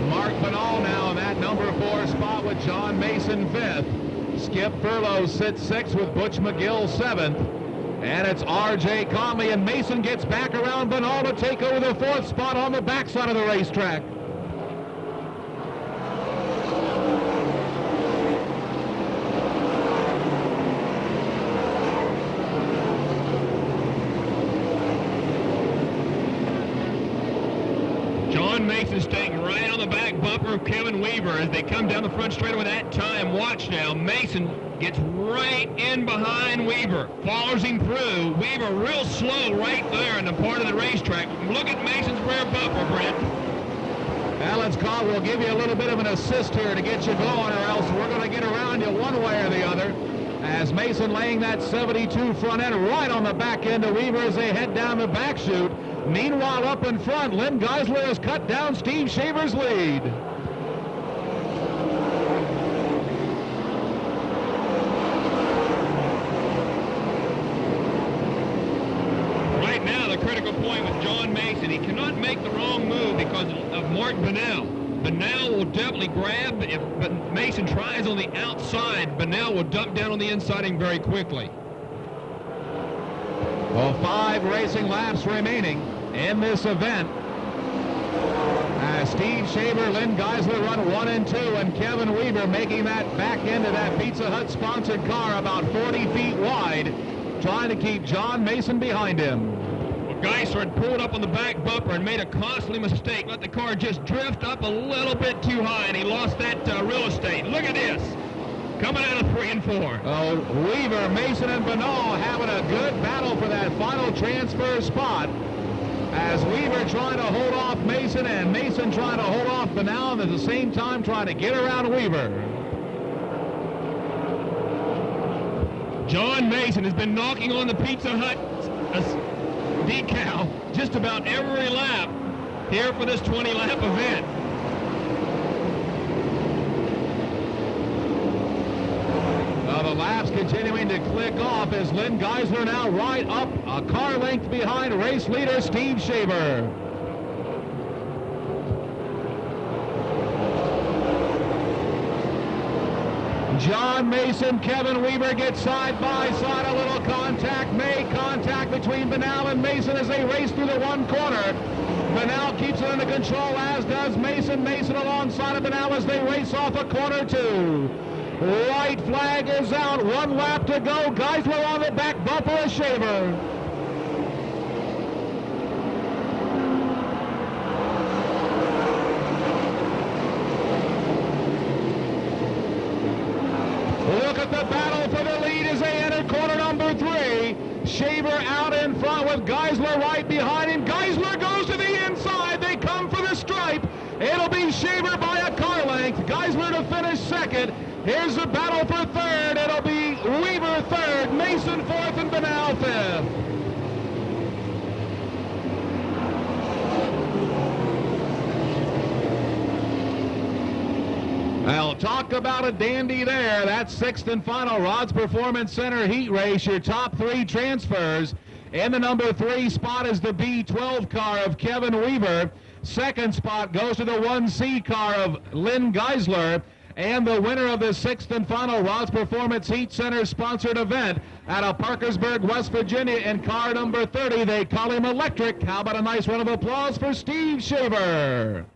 Mark Banal now in that number 4 spot with John Mason 5th. Skip Furlow sits 6th with Butch McGill 7th. And it's R.J. Conley, and Mason gets back around Banal to take over the 4th spot on the backside of the racetrack. John Mason staying right on the back bumper of Kevin Weaver as they come down the front straightaway that time. Watch now. Mason gets right in behind Weaver. Follows him through. Weaver real slow right there in the part of the racetrack. Look at Mason's rear bumper, Brent. Alan's call will give you a little bit of an assist here to get you going, or else we're going to get around you one way or the other. As Mason laying that 72 front end right on the back end of Weaver as they head down the back chute. Meanwhile, up in front, Lynn Geisler has cut down Steve Shaver's lead. Right now, the critical point with John Mason, he cannot make the wrong move because of Mark Bennell. Bennell will definitely grab. If Mason tries on the outside, Bennell will duck down on the inside him very quickly. Well, 5 racing laps remaining in this event. As Steve Shaver, Lynn Geisler run 1 and 2, and Kevin Weaver making that back end of that Pizza Hut sponsored car about 40 feet wide, trying to keep John Mason behind him. Well, Geisler had pulled up on the back bumper and made a costly mistake. Let the car just drift up a little bit too high, and he lost that real estate. Look at this. Coming out of 3 and 4. Oh, Weaver, Mason, and Banal having a good battle for that final transfer spot. As Weaver trying to hold off Mason, and Mason trying to hold off Banal, and at the same time trying to get around Weaver. John Mason has been knocking on the Pizza Hut decal just about every lap here for this 20-lap event. The laps continuing to click off as Lynn Geisler now right up a car length behind race leader Steve Shaver. John Mason, Kevin Weaver get side by side, a little contact, contact between Banal and Mason as they race through the one corner. Banal keeps it under control, as does Mason. Mason alongside of Banal as they race off a corner two. White flag is out, 1 lap to go. Geisler on the back bumper of Shaver. Look at the battle for the lead as they enter corner number 3. Shaver out in front with Geisler right behind him. Geisler goes to the inside. They come for the stripe. It'll be Shaver by a car length. Geisler to finish second. Here's the battle for third. It'll be Weaver third, Mason fourth, and Banal fifth. Well, talk about a dandy there. That's 6th and final Rods Performance Center heat race. Your top 3 transfers. In the number 3 spot is the B12 car of Kevin Weaver. Second spot goes to the 1C car of Lynn Geisler. And the winner of the 6th and final Rods Performance Heat Center sponsored event out of Parkersburg, West Virginia, in car number 30. They call him Electric. How about a nice round of applause for Steve Shaver?